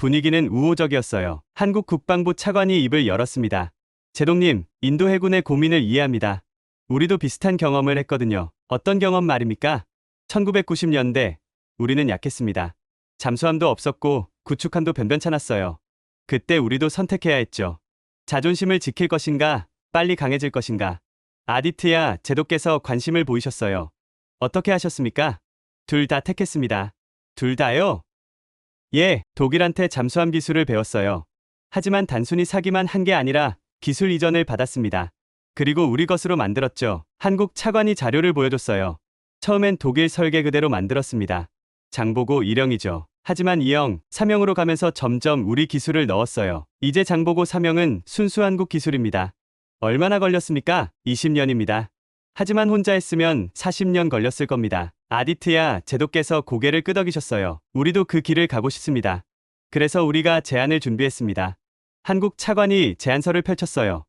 분위기는 우호적이었어요. 한국 국방부 차관이 입을 열었습니다. 제동님, 인도 해군의 고민을 이해합니다. 우리도 비슷한 경험을 했거든요. 어떤 경험 말입니까? 1990년대, 우리는 약했습니다. 잠수함도 없었고 구축함도 변변찮았어요. 그때 우리도 선택해야 했죠. 자존심을 지킬 것인가, 빨리 강해질 것인가. 아디트야 제도께서 관심을 보이셨어요. 어떻게 하셨습니까? 둘 다 택했습니다. 둘 다요? 예, 독일한테 잠수함 기술을 배웠어요. 하지만 단순히 사기만 한 게 아니라 기술 이전을 받았습니다. 그리고 우리 것으로 만들었죠. 한국 차관이 자료를 보여줬어요. 처음엔 독일 설계 그대로 만들었습니다. 장보고 1형이죠. 하지만 2형, 3형으로 가면서 점점 우리 기술을 넣었어요. 이제 장보고 3형은 순수 한국 기술입니다. 얼마나 걸렸습니까? 20년입니다. 하지만 혼자 했으면 40년 걸렸을 겁니다. 아디트야 제도께서 고개를 끄덕이셨어요. 우리도 그 길을 가고 싶습니다. 그래서 우리가 제안을 준비했습니다. 한국 차관이 제안서를 펼쳤어요.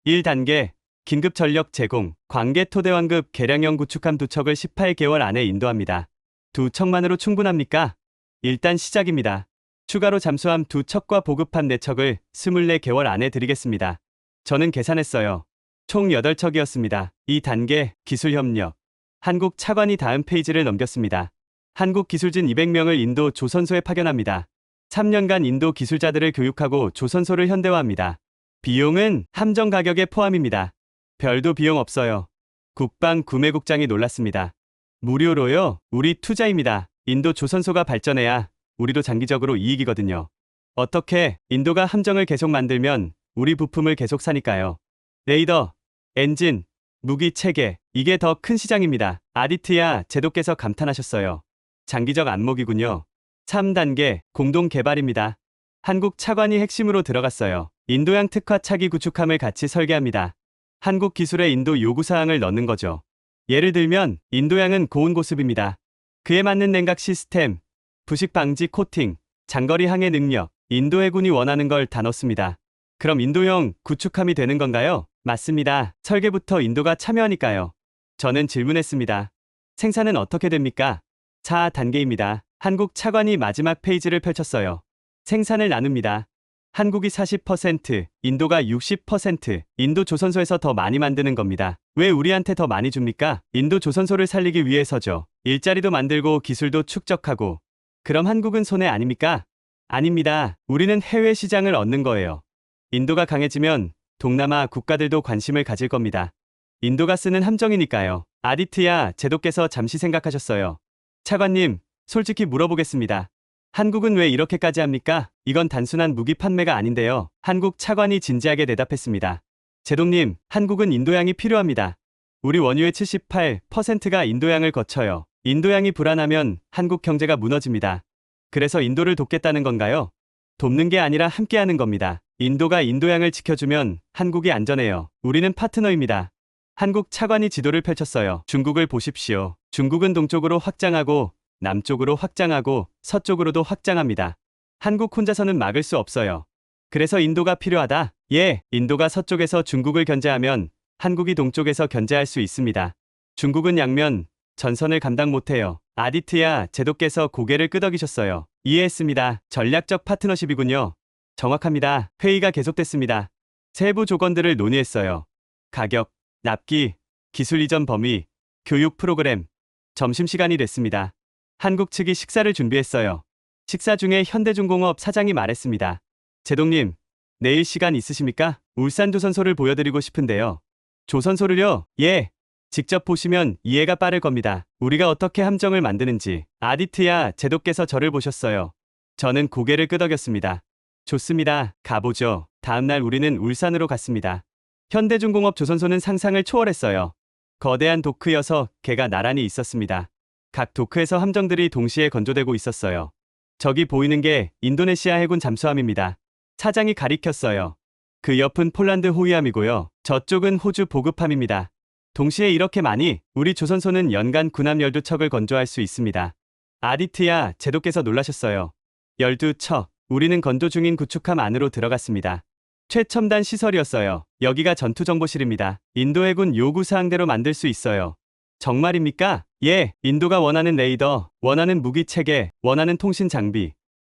1단계, 긴급 전력 제공, 광개 토대왕급 개량형 구축함 2척을 18개월 안에 인도합니다. 2척만으로 충분합니까? 일단 시작입니다. 추가로 잠수함 2척과 보급함 4척을 24개월 안에 드리겠습니다. 저는 계산했어요. 총 8척이었습니다. 2단계, 기술협력. 한국 차관이 다음 페이지를 넘겼습니다. 한국 기술진 200명을 인도 조선소에 파견합니다. 3년간 인도 기술자들을 교육하고 조선소를 현대화합니다. 비용은 함정 가격에 포함입니다. 별도 비용 없어요. 국방 구매국장이 놀랐습니다. 무료로요? 우리 투자입니다. 인도 조선소가 발전해야 우리도 장기적으로 이익이거든요. 어떻게? 인도가 함정을 계속 만들면 우리 부품을 계속 사니까요. 레이더, 엔진, 무기 체계, 이게 더 큰 시장입니다. 아디트야 제도께서 감탄하셨어요. 장기적 안목이군요. 3단계, 공동 개발입니다. 한국 차관이 핵심으로 들어갔어요. 인도양 특화 차기 구축함을 같이 설계합니다. 한국 기술에 인도 요구사항을 넣는 거죠. 예를 들면 인도양은 고온 고습입니다. 그에 맞는 냉각 시스템, 부식 방지 코팅, 장거리 항해 능력, 인도 해군이 원하는 걸 다 넣습니다. 그럼 인도형 구축함이 되는 건가요? 맞습니다. 설계부터 인도가 참여하니까요. 저는 질문했습니다. 생산은 어떻게 됩니까? 4단계입니다. 한국 차관이 마지막 페이지를 펼쳤어요. 생산을 나눕니다. 한국이 40%, 인도가 60%, 인도 조선소에서 더 많이 만드는 겁니다. 왜 우리한테 더 많이 줍니까? 인도 조선소를 살리기 위해서죠. 일자리도 만들고 기술도 축적하고. 그럼 한국은 손해 아닙니까? 아닙니다. 우리는 해외 시장을 얻는 거예요. 인도가 강해지면 동남아 국가들도 관심을 가질 겁니다. 인도가 쓰는 함정이니까요. 아디트야 제도께서 잠시 생각하셨어요. 차관님, 솔직히 물어보겠습니다. 한국은 왜 이렇게까지 합니까? 이건 단순한 무기 판매가 아닌데요. 한국 차관이 진지하게 대답했습니다. 제동님, 한국은 인도양이 필요합니다. 우리 원유의 78%가 인도양을 거쳐요. 인도양이 불안하면 한국 경제가 무너집니다. 그래서 인도를 돕겠다는 건가요? 돕는 게 아니라 함께하는 겁니다. 인도가 인도양을 지켜주면 한국이 안전해요. 우리는 파트너입니다. 한국 차관이 지도를 펼쳤어요. 중국을 보십시오. 중국은 동쪽으로 확장하고 남쪽으로 확장하고 서쪽으로도 확장합니다. 한국 혼자서는 막을 수 없어요. 그래서 인도가 필요하다? 예, 인도가 서쪽에서 중국을 견제하면 한국이 동쪽에서 견제할 수 있습니다. 중국은 양면 전선을 감당 못해요. 아디트야 제도께서 고개를 끄덕이셨어요. 이해했습니다. 전략적 파트너십이군요. 정확합니다. 회의가 계속됐습니다. 세부 조건들을 논의했어요. 가격, 납기, 기술 이전 범위, 교육 프로그램. 점심시간이 됐습니다. 한국 측이 식사를 준비했어요. 식사 중에 현대중공업 사장이 말했습니다. 제동님, 내일 시간 있으십니까? 울산 조선소를 보여드리고 싶은데요. 조선소를요? 예. 직접 보시면 이해가 빠를 겁니다. 우리가 어떻게 함정을 만드는지. 아디트야 제도께서 저를 보셨어요. 저는 고개를 끄덕였습니다. 좋습니다. 가보죠. 다음날 우리는 울산으로 갔습니다. 현대중공업 조선소는 상상을 초월했어요. 거대한 도크 6개가 나란히 있었습니다. 각 도크에서 함정들이 동시에 건조되고 있었어요. 저기 보이는 게 인도네시아 해군 잠수함입니다. 사장이 가리켰어요. 그 옆은 폴란드 호위함이고요. 저쪽은 호주 보급함입니다. 동시에 이렇게 많이 우리 조선소는 연간 군함 12척을 건조할 수 있습니다. 아디트야 제도께서 놀라셨어요. 12척. 우리는 건조 중인 구축함 안으로 들어갔습니다. 최첨단 시설이었어요. 여기가 전투정보실입니다. 인도 해군 요구사항대로 만들 수 있어요. 정말입니까? 예, 인도가 원하는 레이더, 원하는 무기 체계, 원하는 통신 장비.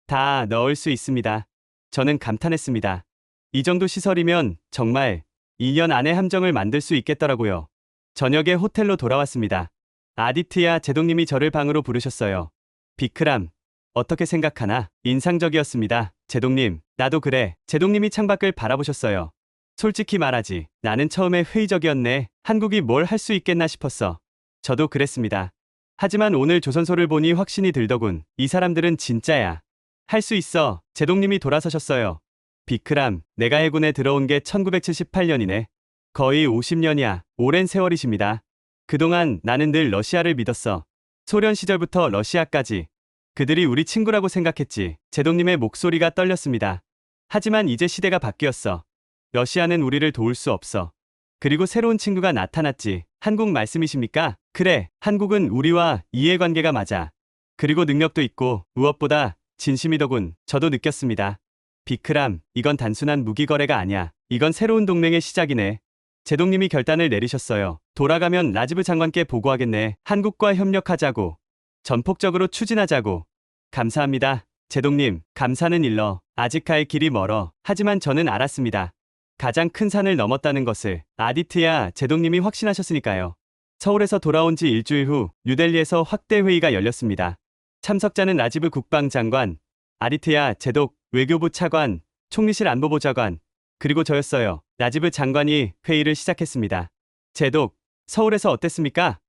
다 넣을 수 있습니다. 저는 감탄했습니다. 이 정도 시설이면 정말 2년 안에 함정을 만들 수 있겠더라고요. 저녁에 호텔로 돌아왔습니다. 아디트야 제동님이 저를 방으로 부르셨어요. 비크람, 어떻게 생각하나? 인상적이었습니다. 제동님, 나도 그래. 제동님이 창밖을 바라보셨어요. 솔직히 말하지, 나는 처음에 회의적이었네. 한국이 뭘 할 수 있겠나 싶었어. 저도 그랬습니다. 하지만 오늘 조선소를 보니 확신이 들더군. 이 사람들은 진짜야. 할 수 있어. 제동님이 돌아서셨어요. 비크람, 내가 해군에 들어온 게 1978년이네. 거의 50년이야. 오랜 세월이십니다. 그동안 나는 늘 러시아를 믿었어. 소련 시절부터 러시아까지. 그들이 우리 친구라고 생각했지. 제동님의 목소리가 떨렸습니다. 하지만 이제 시대가 바뀌었어. 러시아는 우리를 도울 수 없어. 그리고 새로운 친구가 나타났지. 한국 말씀이십니까? 그래, 한국은 우리와 이해관계가 맞아. 그리고 능력도 있고 무엇보다 진심이더군. 저도 느꼈습니다. 비크람, 이건 단순한 무기 거래가 아니야. 이건 새로운 동맹의 시작이네. 제동님이 결단을 내리셨어요. 돌아가면 라지브 장관께 보고하겠네. 한국과 협력하자고. 전폭적으로 추진하자고. 감사합니다. 제동님, 감사는 일러. 아직 갈 길이 멀어. 하지만 저는 알았습니다. 가장 큰 산을 넘었다는 것을. 아디트야 제동님이 확신하셨으니까요. 서울에서 돌아온 지 일주일 후 뉴델리에서 확대 회의가 열렸습니다. 참석자는 라지브 국방장관, 아디트야 제독 외교부 차관, 총리실 안보보좌관, 그리고 저였어요. 라지브 장관이 회의를 시작했습니다. 제독, 서울에서 어땠습니까?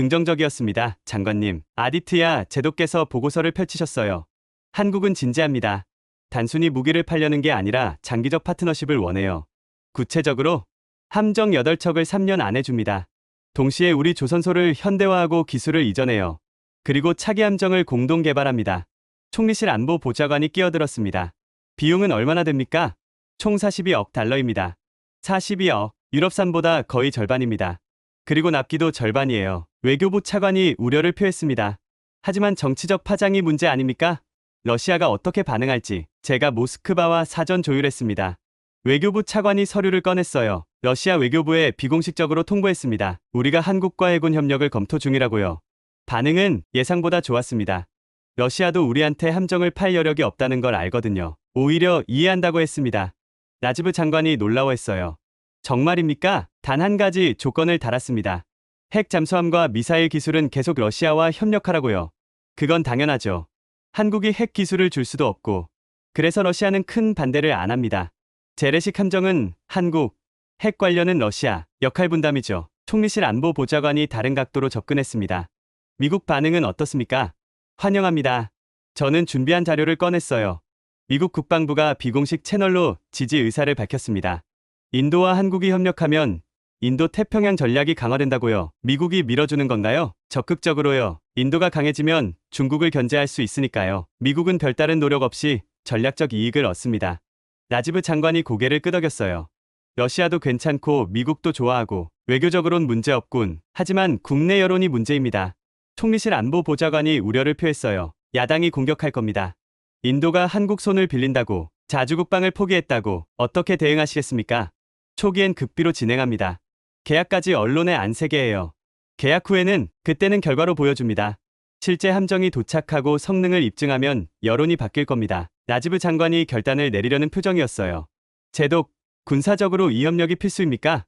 긍정적이었습니다. 장관님, 아디트야 제독께서 보고서를 펼치셨어요. 한국은 진지합니다. 단순히 무기를 팔려는 게 아니라 장기적 파트너십을 원해요. 구체적으로 함정 8척을 3년 안에 줍니다. 동시에 우리 조선소를 현대화하고 기술을 이전해요. 그리고 차기 함정을 공동 개발합니다. 총리실 안보보좌관이 끼어들었습니다. 비용은 얼마나 됩니까? 총 42억 달러입니다. 42억, 유럽산보다 거의 절반입니다. 그리고 납기도 절반이에요. 외교부 차관이 우려를 표했습니다. 하지만 정치적 파장이 문제 아닙니까? 러시아가 어떻게 반응할지 제가 모스크바와 사전 조율했습니다. 외교부 차관이 서류를 꺼냈어요. 러시아 외교부에 비공식적으로 통보했습니다. 우리가 한국과 해군 협력을 검토 중이라고요. 반응은 예상보다 좋았습니다. 러시아도 우리한테 함정을 팔 여력이 없다는 걸 알거든요. 오히려 이해한다고 했습니다. 라지브 장관이 놀라워했어요. 정말입니까? 단 한 가지 조건을 달았습니다. 핵 잠수함과 미사일 기술은 계속 러시아와 협력하라고요. 그건 당연하죠. 한국이 핵 기술을 줄 수도 없고. 그래서 러시아는 큰 반대를 안 합니다. 재래식 함정은 한국, 핵 관련은 러시아, 역할 분담이죠. 총리실 안보보좌관이 다른 각도로 접근했습니다. 미국 반응은 어떻습니까? 환영합니다. 저는 준비한 자료를 꺼냈어요. 미국 국방부가 비공식 채널로 지지 의사를 밝혔습니다. 인도와 한국이 협력하면 인도 태평양 전략이 강화된다고요. 미국이 밀어주는 건가요? 적극적으로요. 인도가 강해지면 중국을 견제할 수 있으니까요. 미국은 별다른 노력 없이 전략적 이익을 얻습니다. 라지브 장관이 고개를 끄덕였어요. 러시아도 괜찮고 미국도 좋아하고 외교적으론 문제없군. 하지만 국내 여론이 문제입니다. 총리실 안보보좌관이 우려를 표했어요. 야당이 공격할 겁니다. 인도가 한국 손을 빌린다고, 자주국방을 포기했다고 어떻게 대응하시겠습니까? 초기엔 극비로 진행합니다. 계약까지 언론에 안 세게 해요. 계약 후에는 그때는 결과로 보여줍니다. 실제 함정이 도착하고 성능을 입증하면 여론이 바뀔 겁니다. 라지브 장관이 결단을 내리려는 표정이었어요. 제독, 군사적으로 이 협력이 필수입니까?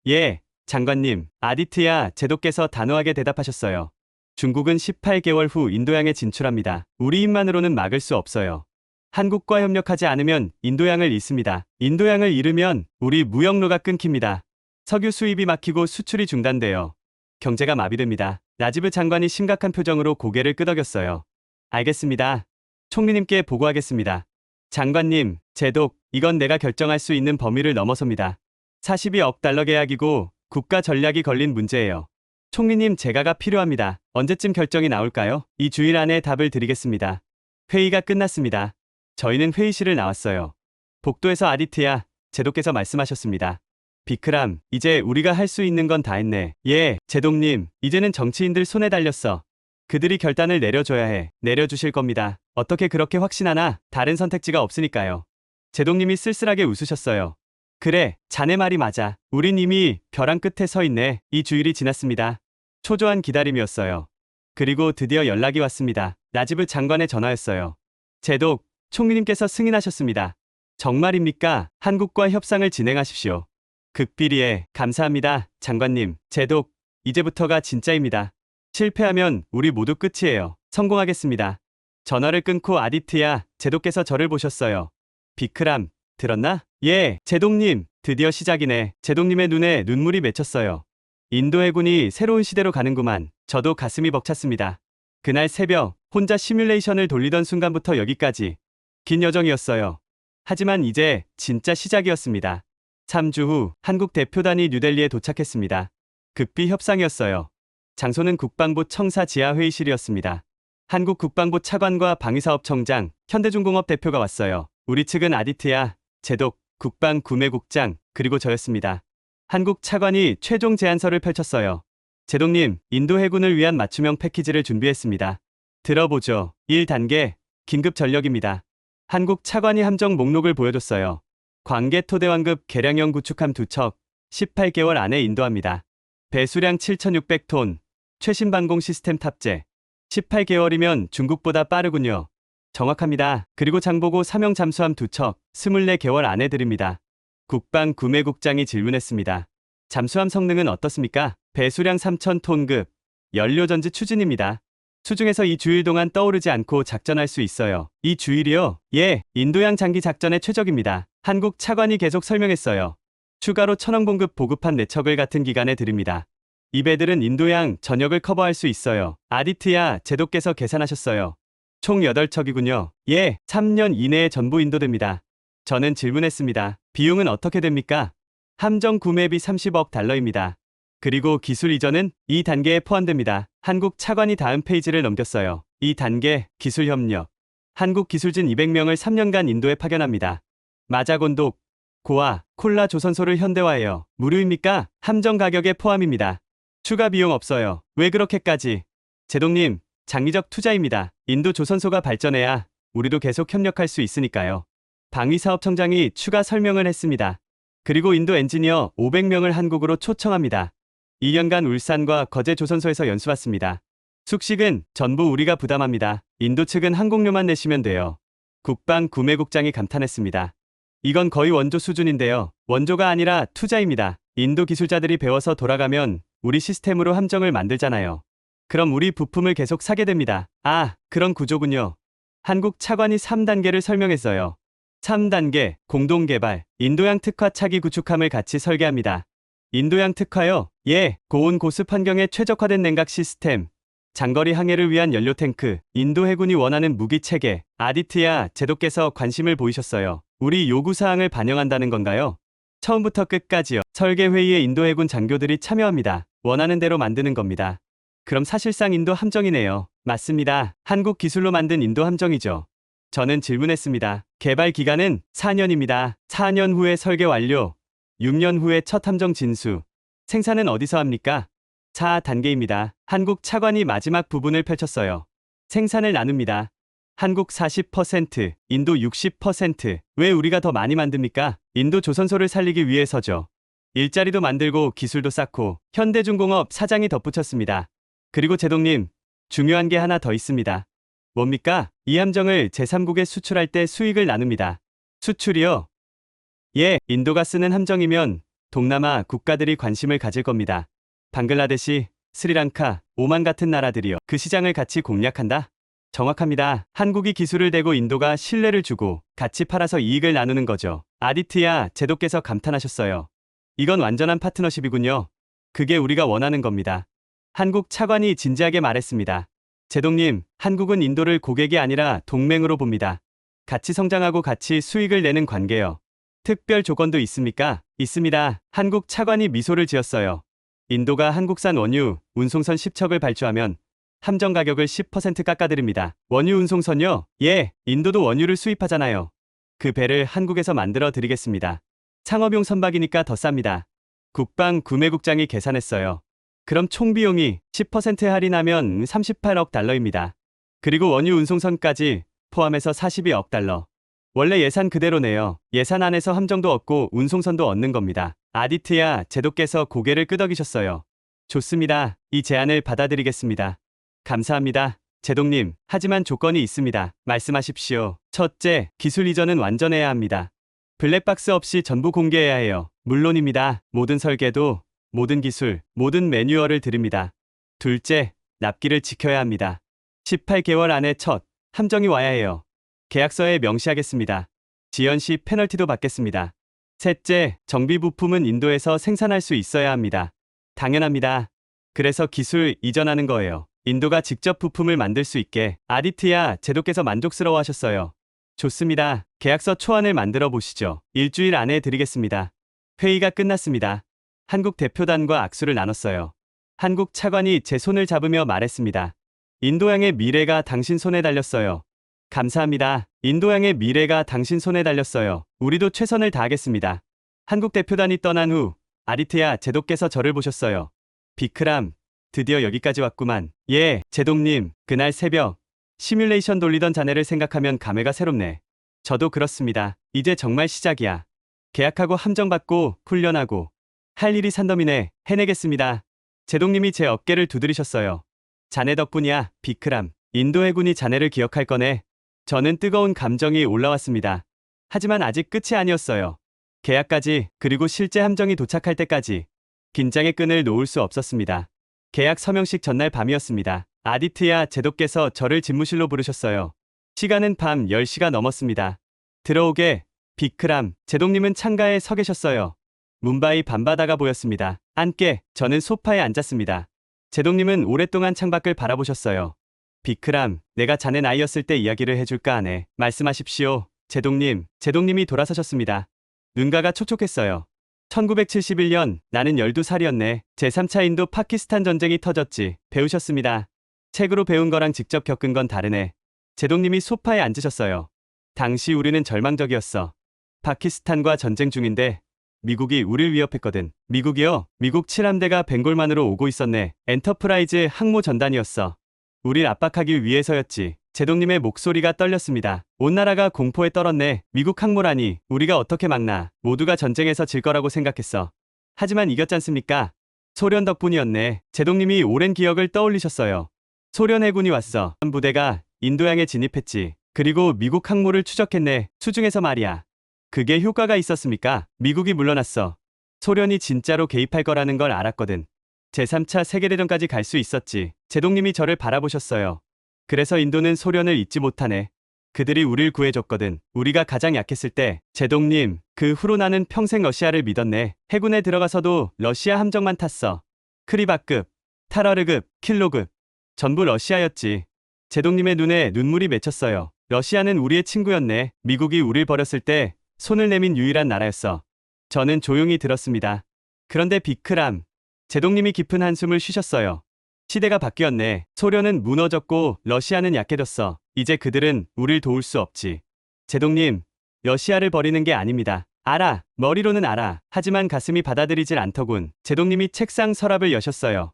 예, 장관님. 아디트야 제독께서 단호하게 대답하셨어요. 중국은 18개월 후 인도양에 진출합니다. 우리 힘만으로는 막을 수 없어요. 한국과 협력하지 않으면 인도양을 잃습니다. 인도양을 잃으면 우리 무역로가 끊깁니다. 석유 수입이 막히고 수출이 중단돼요. 경제가 마비됩니다. 라지브 장관이 심각한 표정으로 고개를 끄덕였어요. 알겠습니다. 총리님께 보고하겠습니다. 장관님, 제독, 이건 내가 결정할 수 있는 범위를 넘어섭니다. 42억 달러 계약이고 국가 전략이 걸린 문제예요. 총리님 제가가 필요합니다. 언제쯤 결정이 나올까요? 이 주일 안에 답을 드리겠습니다. 회의가 끝났습니다. 저희는 회의실을 나왔어요. 복도에서 아디트야 제독께서 말씀하셨습니다. 비크람, 이제 우리가 할 수 있는 건 다 했네. 예, 제독님, 이제는 정치인들 손에 달렸어. 그들이 결단을 내려줘야 해. 내려주실 겁니다. 어떻게 그렇게 확신하나? 다른 선택지가 없으니까요. 제독님이 쓸쓸하게 웃으셨어요. 그래, 자네 말이 맞아. 우린 이미 벼랑 끝에 서 있네. 이 주일이 지났습니다. 초조한 기다림이었어요. 그리고 드디어 연락이 왔습니다. 라지브 장관의 전화였어요. 제독, 총리님께서 승인하셨습니다. 정말입니까? 한국과 협상을 진행하십시오. 극비리에 감사합니다. 장관님, 제독, 이제부터가 진짜입니다. 실패하면 우리 모두 끝이에요. 성공하겠습니다. 전화를 끊고 아디트야, 제독께서 저를 보셨어요. 비크람, 들었나? 예, 제독님, 드디어 시작이네. 제독님의 눈에 눈물이 맺혔어요. 인도 해군이 새로운 시대로 가는구만. 저도 가슴이 벅찼습니다. 그날 새벽, 혼자 시뮬레이션을 돌리던 순간부터 여기까지. 긴 여정이었어요. 하지만 이제 진짜 시작이었습니다. 3주 후, 한국 대표단이 뉴델리에 도착했습니다. 극비 협상이었어요. 장소는 국방부 청사 지하 회의실이었습니다. 한국 국방부 차관과 방위사업청장, 현대중공업 대표가 왔어요. 우리 측은 아디트야, 제독, 국방구매국장, 그리고 저였습니다. 한국 차관이 최종 제안서를 펼쳤어요. 제독님, 인도 해군을 위한 맞춤형 패키지를 준비했습니다. 들어보죠. 1단계, 긴급 전력입니다. 한국 차관이 함정 목록을 보여줬어요. 광개토대왕급 개량형 구축함 2척, 18개월 안에 인도합니다. 배수량 7,600톤, 최신 방공 시스템 탑재. 18개월이면 중국보다 빠르군요. 정확합니다. 그리고 장보고 사명 잠수함 2척, 24개월 안에 드립니다. 국방구매국장이 질문했습니다. 잠수함 성능은 어떻습니까? 배수량 3,000톤급, 연료전지 추진입니다. 수중에서 2주일 동안 떠오르지 않고 작전할 수 있어요. 2주일이요? 예, 인도양 장기 작전에 최적입니다. 한국 차관이 계속 설명했어요. 추가로 천왕봉급 보급한 4척을 같은 기간에 드립니다. 이 배들은 인도양 전역을 커버할 수 있어요. 아디트야, 제독께서 계산하셨어요. 총 8척이군요. 예, 3년 이내에 전부 인도됩니다. 저는 질문했습니다. 비용은 어떻게 됩니까? 함정 구매비 30억 달러입니다. 그리고 기술 이전은 2단계에 포함됩니다. 한국 차관이 다음 페이지를 넘겼어요. 2단계 기술 협력. 한국 기술진 200명을 3년간 인도에 파견합니다. 마자곤독, 고아, 콜라 조선소를 현대화해요. 무료입니까? 함정 가격에 포함입니다. 추가 비용 없어요. 왜 그렇게까지? 제독님, 장기적 투자입니다. 인도 조선소가 발전해야 우리도 계속 협력할 수 있으니까요. 방위사업청장이 추가 설명을 했습니다. 그리고 인도 엔지니어 500명을 한국으로 초청합니다. 2년간 울산과 거제 조선소에서 연수받습니다. 숙식은 전부 우리가 부담합니다. 인도 측은 항공료만 내시면 돼요. 국방구매국장이 감탄했습니다. 이건 거의 원조 수준인데요. 원조가 아니라 투자입니다. 인도 기술자들이 배워서 돌아가면 우리 시스템으로 함정을 만들잖아요. 그럼 우리 부품을 계속 사게 됩니다. 아, 그런 구조군요. 한국 차관이 3단계를 설명했어요. 3단계, 공동개발, 인도양 특화 차기 구축함을 같이 설계합니다. 인도양 특화요? 예, 고온 고습 환경에 최적화된 냉각 시스템, 장거리 항해를 위한 연료 탱크, 인도 해군이 원하는 무기 체계. 아디트야, 제독께서 관심을 보이셨어요. 우리 요구사항을 반영한다는 건가요? 처음부터 끝까지요. 설계 회의에 인도 해군 장교들이 참여합니다. 원하는 대로 만드는 겁니다. 그럼 사실상 인도 함정이네요. 맞습니다. 한국 기술로 만든 인도 함정이죠. 저는 질문했습니다. 개발 기간은 4년입니다. 4년 후에 설계 완료. 6년 후에 첫 함정 진수. 생산은 어디서 합니까? 4단계입니다. 한국 차관이 마지막 부분을 펼쳤어요. 생산을 나눕니다. 한국 40%, 인도 60%. 왜 우리가 더 많이 만듭니까? 인도 조선소를 살리기 위해서죠. 일자리도 만들고 기술도 쌓고. 현대중공업 사장이 덧붙였습니다. 그리고 제독님, 중요한 게 하나 더 있습니다. 뭡니까? 이 함정을 제3국에 수출할 때 수익을 나눕니다. 수출이요? 예, 인도가 쓰는 함정이면 동남아 국가들이 관심을 가질 겁니다. 방글라데시, 스리랑카, 오만 같은 나라들이요. 그 시장을 같이 공략한다? 정확합니다. 한국이 기술을 대고 인도가 신뢰를 주고 같이 팔아서 이익을 나누는 거죠. 아디트야, 제독께서 감탄하셨어요. 이건 완전한 파트너십이군요. 그게 우리가 원하는 겁니다. 한국 차관이 진지하게 말했습니다. 제독님, 한국은 인도를 고객이 아니라 동맹으로 봅니다. 같이 성장하고 같이 수익을 내는 관계요. 특별 조건도 있습니까? 있습니다. 한국 차관이 미소를 지었어요. 인도가 한국산 원유, 운송선 10척을 발주하면 함정 가격을 10% 깎아드립니다. 원유 운송선요? 예, 인도도 원유를 수입하잖아요. 그 배를 한국에서 만들어 드리겠습니다. 창업용 선박이니까 더 쌉니다. 국방구매국장이 계산했어요. 그럼 총 비용이 10% 할인하면 38억 달러입니다. 그리고 원유 운송선까지 포함해서 42억 달러. 원래 예산 그대로네요. 예산 안에서 함정도 얻고 운송선도 얻는 겁니다. 아디트야, 제독께서 고개를 끄덕이셨어요. 좋습니다. 이 제안을 받아들이겠습니다. 감사합니다. 제동님, 하지만 조건이 있습니다. 말씀하십시오. 첫째, 기술 이전은 완전해야 합니다. 블랙박스 없이 전부 공개해야 해요. 물론입니다. 모든 설계도, 모든 기술, 모든 매뉴얼을 드립니다. 둘째, 납기를 지켜야 합니다. 18개월 안에 첫 함정이 와야 해요. 계약서에 명시하겠습니다. 지연 시 페널티도 받겠습니다. 셋째, 정비 부품은 인도에서 생산할 수 있어야 합니다. 당연합니다. 그래서 기술 이전하는 거예요. 인도가 직접 부품을 만들 수 있게 아디트야 제도께서 만족스러워 하셨어요. 좋습니다. 계약서 초안을 만들어 보시죠. 일주일 안에 드리겠습니다. 회의가 끝났습니다. 한국 대표단과 악수를 나눴어요. 한국 차관이 제 손을 잡으며 말했습니다. 인도양의 미래가 당신 손에 달렸어요. 감사합니다. 인도양의 미래가 당신 손에 달렸어요. 우리도 최선을 다하겠습니다. 한국 대표단이 떠난 후 아디트야 제도께서 저를 보셨어요. 비크람, 드디어 여기까지 왔구만. 예, 제동님, 그날 새벽 시뮬레이션 돌리던 자네를 생각하면 감회가 새롭네. 저도 그렇습니다. 이제 정말 시작이야. 계약하고 함정 받고 훈련하고 할 일이 산더미네. 해내겠습니다. 제동님이 제 어깨를 두드리셨어요. 자네 덕분이야, 비크람. 인도 해군이 자네를 기억할 거네. 저는 뜨거운 감정이 올라왔습니다. 하지만 아직 끝이 아니었어요. 계약까지, 그리고 실제 함정이 도착할 때까지 긴장의 끈을 놓을 수 없었습니다. 계약 서명식 전날 밤이었습니다. 아디트야 제도께서 저를 집무실로 부르셨어요. 시간은 밤 10시가 넘었습니다. 들어오게, 비크람. 제동님은 창가에 서 계셨어요. 뭄바이 밤바다가 보였습니다. 앉게. 저는 소파에 앉았습니다. 제동님은 오랫동안 창밖을 바라보셨어요. 비크람, 내가 자네 나이였을 때 이야기를 해줄까 하네. 말씀하십시오. 제동님. 제동님이 돌아서셨습니다. 눈가가 촉촉했어요. 1971년 나는 12살이었네. 제3차 인도 파키스탄 전쟁이 터졌지. 배우셨습니다. 책으로 배운 거랑 직접 겪은 건 다르네. 제동님이 소파에 앉으셨어요. 당시 우리는 절망적이었어. 파키스탄과 전쟁 중인데 미국이 우릴 위협했거든. 미국이요? 미국 7함대가 벵골만으로 오고 있었네. 엔터프라이즈 항모 전단이었어. 우릴 압박하기 위해서였지. 제동님의 목소리가 떨렸습니다. 온 나라가 공포에 떨었네. 미국 항모라니. 우리가 어떻게 막나. 모두가 전쟁에서 질 거라고 생각했어. 하지만 이겼지 않습니까? 소련 덕분이었네. 제동님이 오랜 기억을 떠올리셨어요. 소련 해군이 왔어. 부대가 인도양에 진입했지. 그리고 미국 항모를 추적했네. 수중에서 말이야. 그게 효과가 있었습니까? 미국이 물러났어. 소련이 진짜로 개입할 거라는 걸 알았거든. 제3차 세계대전까지 갈 수 있었지. 제동님이 저를 바라보셨어요. 그래서 인도는 소련을 잊지 못하네. 그들이 우릴 구해줬거든. 우리가 가장 약했을 때. 제동님, 그 후로 나는 평생 러시아를 믿었네. 해군에 들어가서도 러시아 함정만 탔어. 크리바급, 타러르급, 킬로급. 전부 러시아였지. 제동님의 눈에 눈물이 맺혔어요. 러시아는 우리의 친구였네. 미국이 우릴 버렸을 때 손을 내민 유일한 나라였어. 저는 조용히 들었습니다. 그런데 비크람. 제동님이 깊은 한숨을 쉬셨어요. 시대가 바뀌었네. 소련은 무너졌고 러시아는 약해졌어. 이제 그들은 우릴 도울 수 없지. 제동님, 러시아를 버리는 게 아닙니다. 알아. 머리로는 알아. 하지만 가슴이 받아들이질 않더군. 제동님이 책상 서랍을 여셨어요.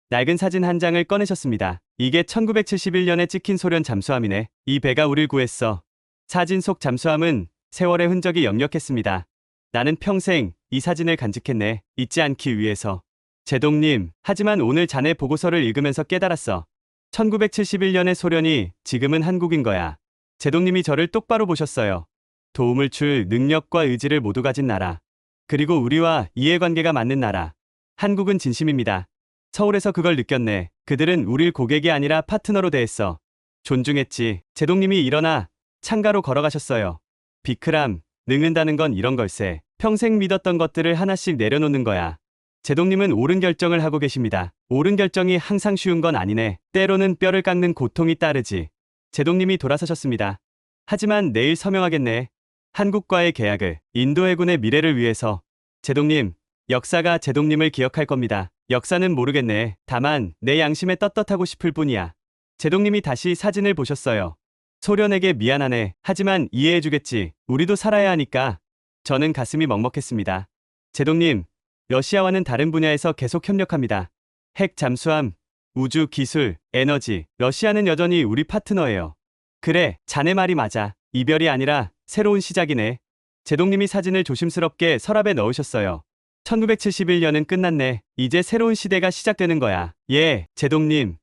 낡은 사진 한 장을 꺼내셨습니다. 이게 1971년에 찍힌 소련 잠수함이네. 이 배가 우릴 구했어. 사진 속 잠수함은 세월의 흔적이 역력했습니다. 나는 평생 이 사진을 간직했네. 잊지 않기 위해서. 제동님, 하지만 오늘 자네 보고서를 읽으면서 깨달았어. 1971년의 소련이 지금은 한국인 거야. 제동님이 저를 똑바로 보셨어요. 도움을 줄 능력과 의지를 모두 가진 나라. 그리고 우리와 이해관계가 맞는 나라. 한국은 진심입니다. 서울에서 그걸 느꼈네. 그들은 우릴 고객이 아니라 파트너로 대했어. 존중했지. 제동님이 일어나 창가로 걸어가셨어요. 비크람, 늙는다는 건 이런 걸세. 평생 믿었던 것들을 하나씩 내려놓는 거야. 제동님은 옳은 결정을 하고 계십니다. 옳은 결정이 항상 쉬운 건 아니네. 때로는 뼈를 깎는 고통이 따르지. 제동님이 돌아서셨습니다. 하지만 내일 서명하겠네. 한국과의 계약을, 인도 해군의 미래를 위해서. 제동님, 역사가 제동님을 기억할 겁니다. 역사는 모르겠네. 다만 내 양심에 떳떳하고 싶을 뿐이야. 제동님이 다시 사진을 보셨어요. 소련에게 미안하네. 하지만 이해해주겠지. 우리도 살아야 하니까. 저는 가슴이 먹먹했습니다. 제동님, 러시아와는 다른 분야에서 계속 협력합니다. 핵 잠수함, 우주 기술, 에너지. 러시아는 여전히 우리 파트너예요. 그래, 자네 말이 맞아. 이별이 아니라 새로운 시작이네. 제동님이 사진을 조심스럽게 서랍에 넣으셨어요. 1971년은 끝났네. 이제 새로운 시대가 시작되는 거야. 예, 제동님.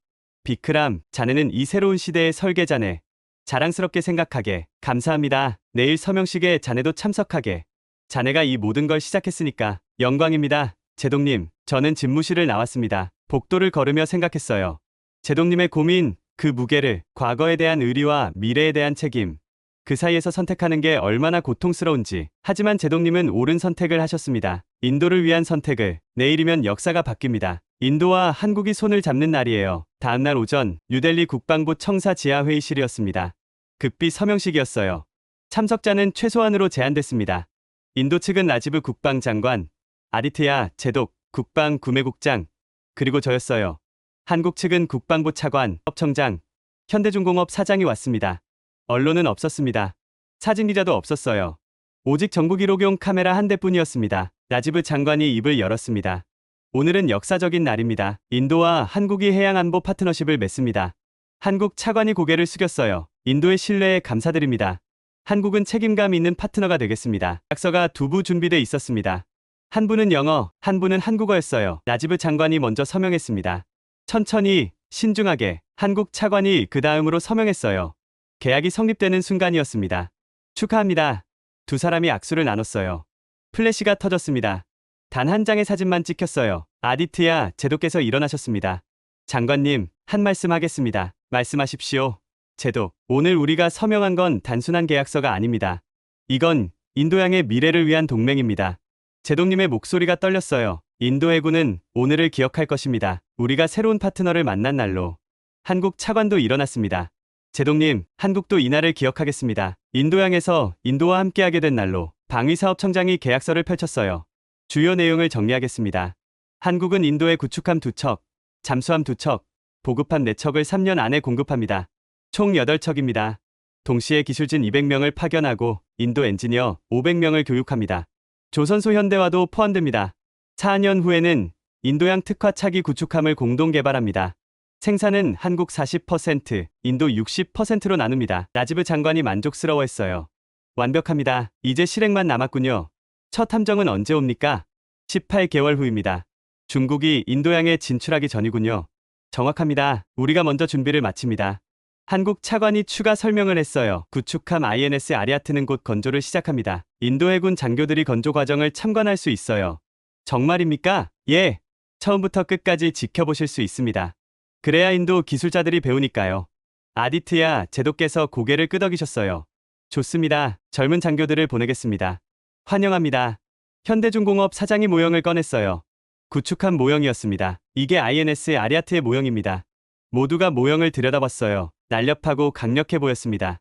비크람, 자네는 이 새로운 시대의 설계자네. 자랑스럽게 생각하게. 감사합니다. 내일 서명식에 자네도 참석하게. 자네가 이 모든 걸 시작했으니까 영광입니다. 제동님, 저는 집무실을 나왔습니다. 복도를 걸으며 생각했어요. 제동님의 고민, 그 무게를, 과거에 대한 의리와 미래에 대한 책임, 그 사이에서 선택하는 게 얼마나 고통스러운지. 하지만 제동님은 옳은 선택을 하셨습니다. 인도를 위한 선택을. 내일이면 역사가 바뀝니다. 인도와 한국이 손을 잡는 날이에요. 다음날 오전 뉴델리 국방부 청사 지하 회의실이었습니다. 극비 서명식이었어요. 참석자는 최소한으로 제한됐습니다. 인도 측은 라지브 국방장관, 아디트야 제독 국방구매국장, 그리고 저였어요. 한국 측은 국방부 차관, 업청장, 현대중공업 사장이 왔습니다. 언론은 없었습니다. 사진기자도 없었어요. 오직 정부기록용 카메라 한 대뿐이었습니다. 라지브 장관이 입을 열었습니다. 오늘은 역사적인 날입니다. 인도와 한국이 해양안보 파트너십을 맺습니다. 한국 차관이 고개를 숙였어요. 인도의 신뢰에 감사드립니다. 한국은 책임감 있는 파트너가 되겠습니다. 약서가 두 부 준비돼 있었습니다. 한 부는 영어, 한 부는 한국어였어요. 라지브 장관이 먼저 서명했습니다. 천천히, 신중하게. 한국 차관이 그 다음으로 서명했어요. 계약이 성립되는 순간이었습니다. 축하합니다. 두 사람이 악수를 나눴어요. 플래시가 터졌습니다. 단 한 장의 사진만 찍혔어요. 아디트야 제독께서 일어나셨습니다. 장관님, 한 말씀 하겠습니다. 말씀하십시오. 제독, 오늘 우리가 서명한 건 단순한 계약서가 아닙니다. 이건 인도양의 미래를 위한 동맹입니다. 제독님의 목소리가 떨렸어요. 인도 해군은 오늘을 기억할 것입니다. 우리가 새로운 파트너를 만난 날로. 한국 차관도 일어났습니다. 제독님, 한국도 이날을 기억하겠습니다. 인도양에서 인도와 함께하게 된 날로. 방위사업청장이 계약서를 펼쳤어요. 주요 내용을 정리하겠습니다. 한국은 인도에 구축함 2척, 잠수함 2척, 보급함 4척을 3년 안에 공급합니다. 총 8척입니다. 동시에 기술진 200명을 파견하고 인도 엔지니어 500명을 교육합니다. 조선소 현대화도 포함됩니다. 4년 후에는 인도양 특화 차기 구축함을 공동 개발합니다. 생산은 한국 40%, 인도 60%로 나눕니다. 라지브 장관이 만족스러워했어요. 완벽합니다. 이제 실행만 남았군요. 첫 함정은 언제 옵니까? 18개월 후입니다. 중국이 인도양에 진출하기 전이군요. 정확합니다. 우리가 먼저 준비를 마칩니다. 한국 차관이 추가 설명을 했어요. 구축함 INS 아리아트는 곧 건조를 시작합니다. 인도 해군 장교들이 건조 과정을 참관할 수 있어요. 정말입니까? 예. 처음부터 끝까지 지켜보실 수 있습니다. 그래야 인도 기술자들이 배우니까요. 아디트야 제독께서 고개를 끄덕이셨어요. 좋습니다. 젊은 장교들을 보내겠습니다. 환영합니다. 현대중공업 사장이 모형을 꺼냈어요. 구축함 모형이었습니다. 이게 INS 아리아트의 모형입니다. 모두가 모형을 들여다봤어요. 날렵하고 강력해 보였습니다.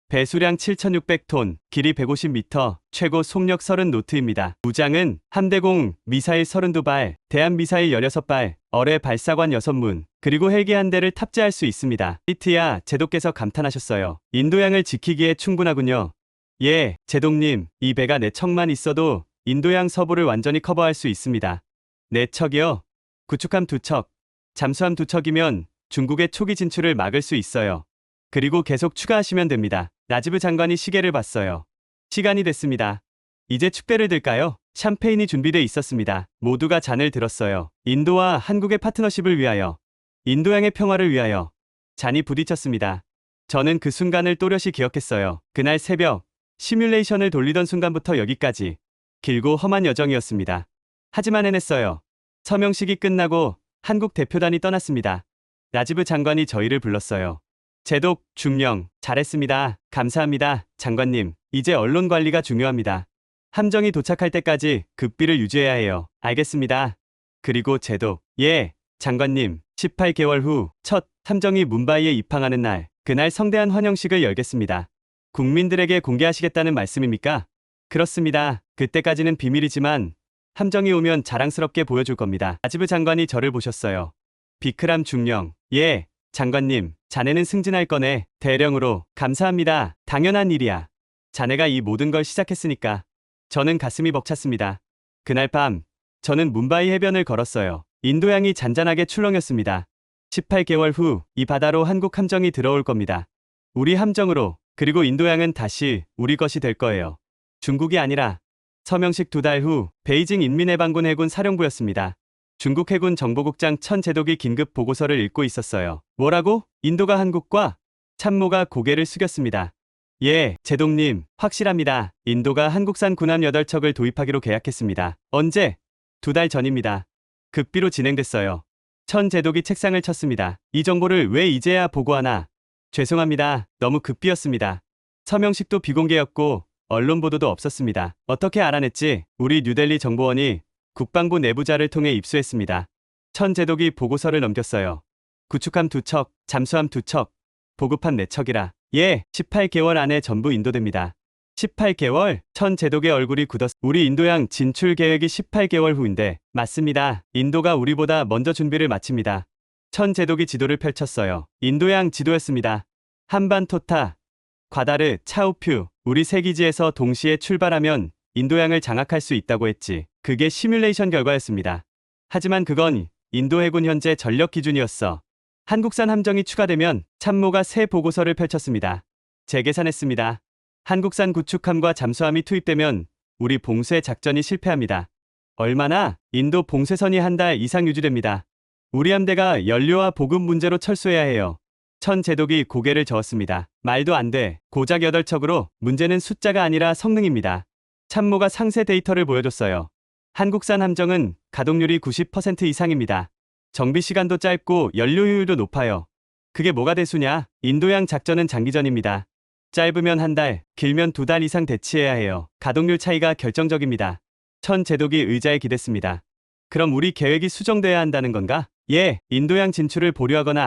배수량 7,600톤, 길이 150m, 최고 속력 30노트입니다. 무장은 함대공, 미사일 32발, 대한미사일 16발, 어뢰 발사관 6문, 그리고 헬기 한 대를 탑재할 수 있습니다. 이트야 제독께서 감탄하셨어요. 인도양을 지키기에 충분하군요. 예, 제독님, 이 배가 4척만 있어도 인도양 서부를 완전히 커버할 수 있습니다. 4척이요? 구축함 2척, 잠수함 2척이면 중국의 초기 진출을 막을 수 있어요. 그리고 계속 추가하시면 됩니다. 라지브 장관이 시계를 봤어요. 시간이 됐습니다. 이제 축배를 들까요? 샴페인이 준비돼 있었습니다. 모두가 잔을 들었어요. 인도와 한국의 파트너십을 위하여, 인도양의 평화를 위하여. 잔이 부딪혔습니다. 저는 그 순간을 또렷이 기억했어요. 그날 새벽, 시뮬레이션을 돌리던 순간부터 여기까지 길고 험한 여정이었습니다. 하지만 해냈어요. 서명식이 끝나고 한국 대표단이 떠났습니다. 라지브 장관이 저희를 불렀어요. 제독, 중령, 잘했습니다. 감사합니다. 장관님, 이제 언론 관리가 중요합니다. 함정이 도착할 때까지 급비를 유지해야 해요. 알겠습니다. 그리고 제독, 예, 장관님, 18개월 후 첫 함정이 뭄바이에 입항하는 날, 그날 성대한 환영식을 열겠습니다. 국민들에게 공개하시겠다는 말씀입니까? 그렇습니다. 그때까지는 비밀이지만 함정이 오면 자랑스럽게 보여줄 겁니다. 라지브 장관이 저를 보셨어요. 비크람 중령, 예, 장관님, 자네는 승진할 거네. 대령으로. 감사합니다. 당연한 일이야. 자네가 이 모든 걸 시작했으니까. 저는 가슴이 벅찼습니다. 그날 밤, 저는 뭄바이 해변을 걸었어요. 인도양이 잔잔하게 출렁였습니다. 18개월 후 이 바다로 한국 함정이 들어올 겁니다. 우리 함정으로. 그리고 인도양은 다시 우리 것이 될 거예요. 중국이 아니라. 서명식 2달 후 베이징 인민해방군 해군 사령부였습니다. 중국 해군 정보국장 천 제독이 긴급 보고서를 읽고 있었어요. 뭐라고? 인도가 한국과? 참모가 고개를 숙였습니다. 예, 제독님, 확실합니다. 인도가 한국산 군함 8척을 도입하기로 계약했습니다. 언제? 2달 전입니다. 급비로 진행됐어요. 천 제독이 책상을 쳤습니다. 이 정보를 왜 이제야 보고하나? 죄송합니다. 너무 급비였습니다. 서명식도 비공개였고 언론 보도도 없었습니다. 어떻게 알아냈지? 우리 뉴델리 정보원이 국방부 내부자를 통해 입수했습니다. 천 제독이 보고서를 넘겼어요. 구축함 2척, 잠수함 2척, 보급함 4척이라. 예, 18개월 안에 전부 인도됩니다. 18개월? 천 제독의 얼굴이 굳었. 우리 인도양 진출 계획이 18개월 후인데. 맞습니다. 인도가 우리보다 먼저 준비를 마칩니다. 천 제독이 지도를 펼쳤어요. 인도양 지도였습니다. 한반토타, 과다르, 차우퓨, 우리 세 기지에서 동시에 출발하면 인도양을 장악할 수 있다고 했지. 그게 시뮬레이션 결과였습니다. 하지만 그건 인도 해군 현재 전력 기준이었어. 한국산 함정이 추가되면 참모가 새 보고서를 펼쳤습니다. 재계산했습니다. 한국산 구축함과 잠수함이 투입되면 우리 봉쇄 작전이 실패합니다. 얼마나? 인도 봉쇄선이 한 달 이상 유지됩니다. 우리 함대가 연료와 보급 문제로 철수해야 해요. 천 제독이 고개를 저었습니다. 말도 안 돼. 고작 8척으로 문제는 숫자가 아니라 성능입니다. 참모가 상세 데이터를 보여줬어요. 한국산 함정은 가동률이 90% 이상입니다. 정비 시간도 짧고 연료 효율도 높아요. 그게 뭐가 대수냐? 인도양 작전은 장기전입니다. 짧으면 한 달, 길면 2달 이상 대치해야 해요. 가동률 차이가 결정적입니다. 천 제독이 의자에 기댔습니다. 그럼 우리 계획이 수정돼야 한다는 건가? 예, 인도양 진출을 보류하거나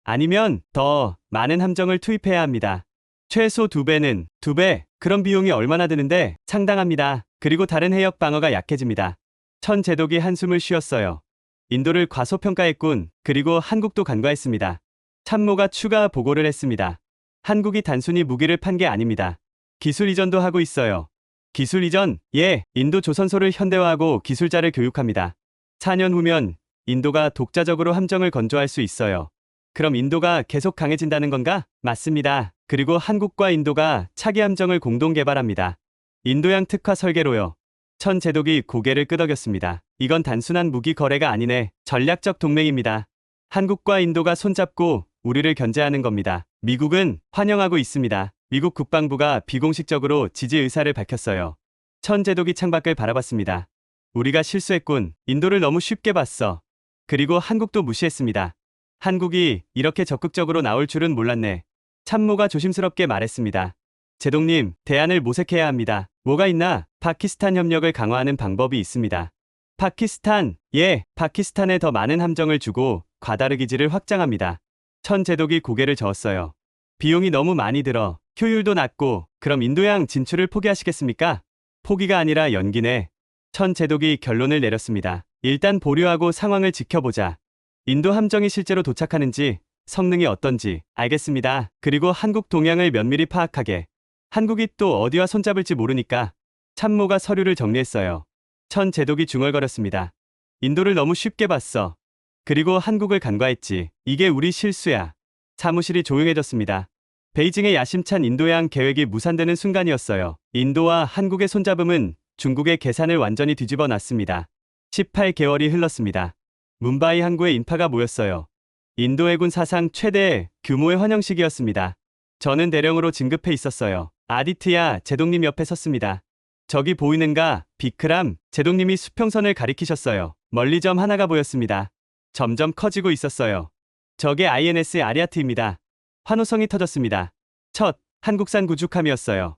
아니면 더 많은 함정을 투입해야 합니다. 최소 2배는 2배. 그런 비용이 얼마나 드는데? 상당합니다. 그리고 다른 해역 방어가 약해집니다. 천 제독이 한숨을 쉬었어요. 인도를 과소평가했군. 그리고 한국도 간과했습니다. 참모가 추가 보고를 했습니다. 한국이 단순히 무기를 판 게 아닙니다. 기술 이전도 하고 있어요. 기술 이전? 예, 인도 조선소를 현대화하고 기술자를 교육합니다. 4년 후면 인도가 독자적으로 함정을 건조할 수 있어요. 그럼 인도가 계속 강해진다는 건가? 맞습니다. 그리고 한국과 인도가 차기 함정을 공동 개발합니다. 인도양 특화 설계로요. 천 제독이 고개를 끄덕였습니다. 이건 단순한 무기 거래가 아니네. 전략적 동맹입니다. 한국과 인도가 손잡고 우리를 견제하는 겁니다. 미국은 환영하고 있습니다. 미국 국방부가 비공식적으로 지지 의사를 밝혔어요. 천 제독이 창밖을 바라봤습니다. 우리가 실수했군. 인도를 너무 쉽게 봤어. 그리고 한국도 무시했습니다. 한국이 이렇게 적극적으로 나올 줄은 몰랐네. 참모가 조심스럽게 말했습니다. 제독님, 대안을 모색해야 합니다. 뭐가 있나? 파키스탄 협력을 강화하는 방법이 있습니다. 파키스탄? 예, 파키스탄에 더 많은 함정을 주고 과다르 기지를 확장합니다. 천 제독이 고개를 저었어요. 비용이 너무 많이 들어. 효율도 낮고. 그럼 인도양 진출을 포기하시겠습니까? 포기가 아니라 연기네. 천 제독이 결론을 내렸습니다. 일단 보류하고 상황을 지켜보자. 인도 함정이 실제로 도착하는지, 성능이 어떤지 알겠습니다. 그리고 한국 동향을 면밀히 파악하게. 한국이 또 어디와 손잡을지 모르니까. 참모가 서류를 정리했어요. 천 제독이 중얼거렸습니다. 인도를 너무 쉽게 봤어. 그리고 한국을 간과했지. 이게 우리 실수야. 사무실이 조용해졌습니다. 베이징의 야심찬 인도양 계획이 무산되는 순간이었어요. 인도와 한국의 손잡음은 중국의 계산을 완전히 뒤집어 놨습니다. 18개월이 흘렀습니다. 문바이 항구에 인파가 모였어요. 인도 해군 사상 최대 규모의 환영식이었습니다. 저는 대령으로 진급해 있었어요. 아디트야, 제독님 옆에 섰습니다. 저기 보이는가? 비크람, 제독님이 수평선을 가리키셨어요. 멀리 점 하나가 보였습니다. 점점 커지고 있었어요. 저게 INS 아리아트입니다. 환호성이 터졌습니다. 첫 한국산 구축함이었어요.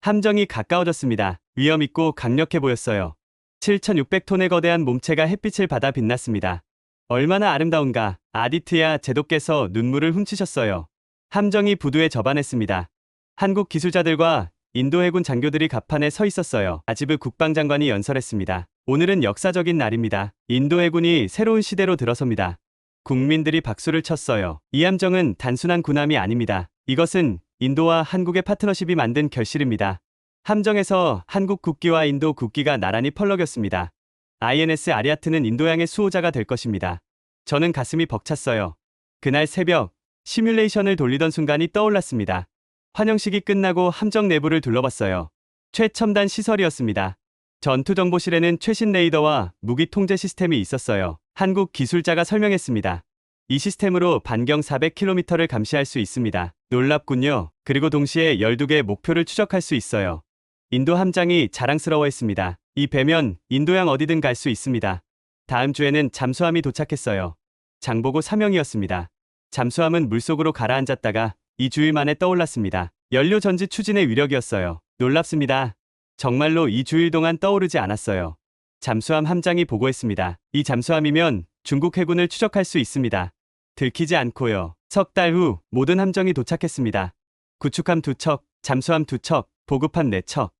함정이 가까워졌습니다. 위험있고 강력해 보였어요. 7,600톤의 거대한 몸체가 햇빛을 받아 빛났습니다. 얼마나 아름다운가. 아디트야, 제독께서 눈물을 훔치셨어요. 함정이 부두에 접안했습니다. 한국 기술자들과 인도 해군 장교들이 갑판에 서 있었어요. 아지브 국방장관이 연설했습니다. 오늘은 역사적인 날입니다. 인도 해군이 새로운 시대로 들어섭니다. 국민들이 박수를 쳤어요. 이 함정은 단순한 군함이 아닙니다. 이것은 인도와 한국의 파트너십이 만든 결실입니다. 함정에서 한국 국기와 인도 국기가 나란히 펄럭였습니다. INS 아리아트는 인도양의 수호자가 될 것입니다. 저는 가슴이 벅찼어요. 그날 새벽, 시뮬레이션을 돌리던 순간이 떠올랐습니다. 환영식이 끝나고 함정 내부를 둘러봤어요. 최첨단 시설이었습니다. 전투정보실에는 최신 레이더와 무기 통제 시스템이 있었어요. 한국 기술자가 설명했습니다. 이 시스템으로 반경 400km를 감시할 수 있습니다. 놀랍군요. 그리고 동시에 12개의 목표를 추적할 수 있어요. 인도 함장이 자랑스러워했습니다. 이 배면 인도양 어디든 갈 수 있습니다. 다음 주에는 잠수함이 도착했어요. 장보고 사명이었습니다. 잠수함은 물속으로 가라앉았다가 2주일 만에 떠올랐습니다. 연료 전지 추진의 위력이었어요. 놀랍습니다. 정말로 2주일 동안 떠오르지 않았어요. 잠수함 함장이 보고했습니다. 이 잠수함이면 중국 해군을 추적할 수 있습니다. 들키지 않고요. 석 달 후 모든 함정이 도착했습니다. 구축함 2척, 잠수함 2척, 보급함 4척.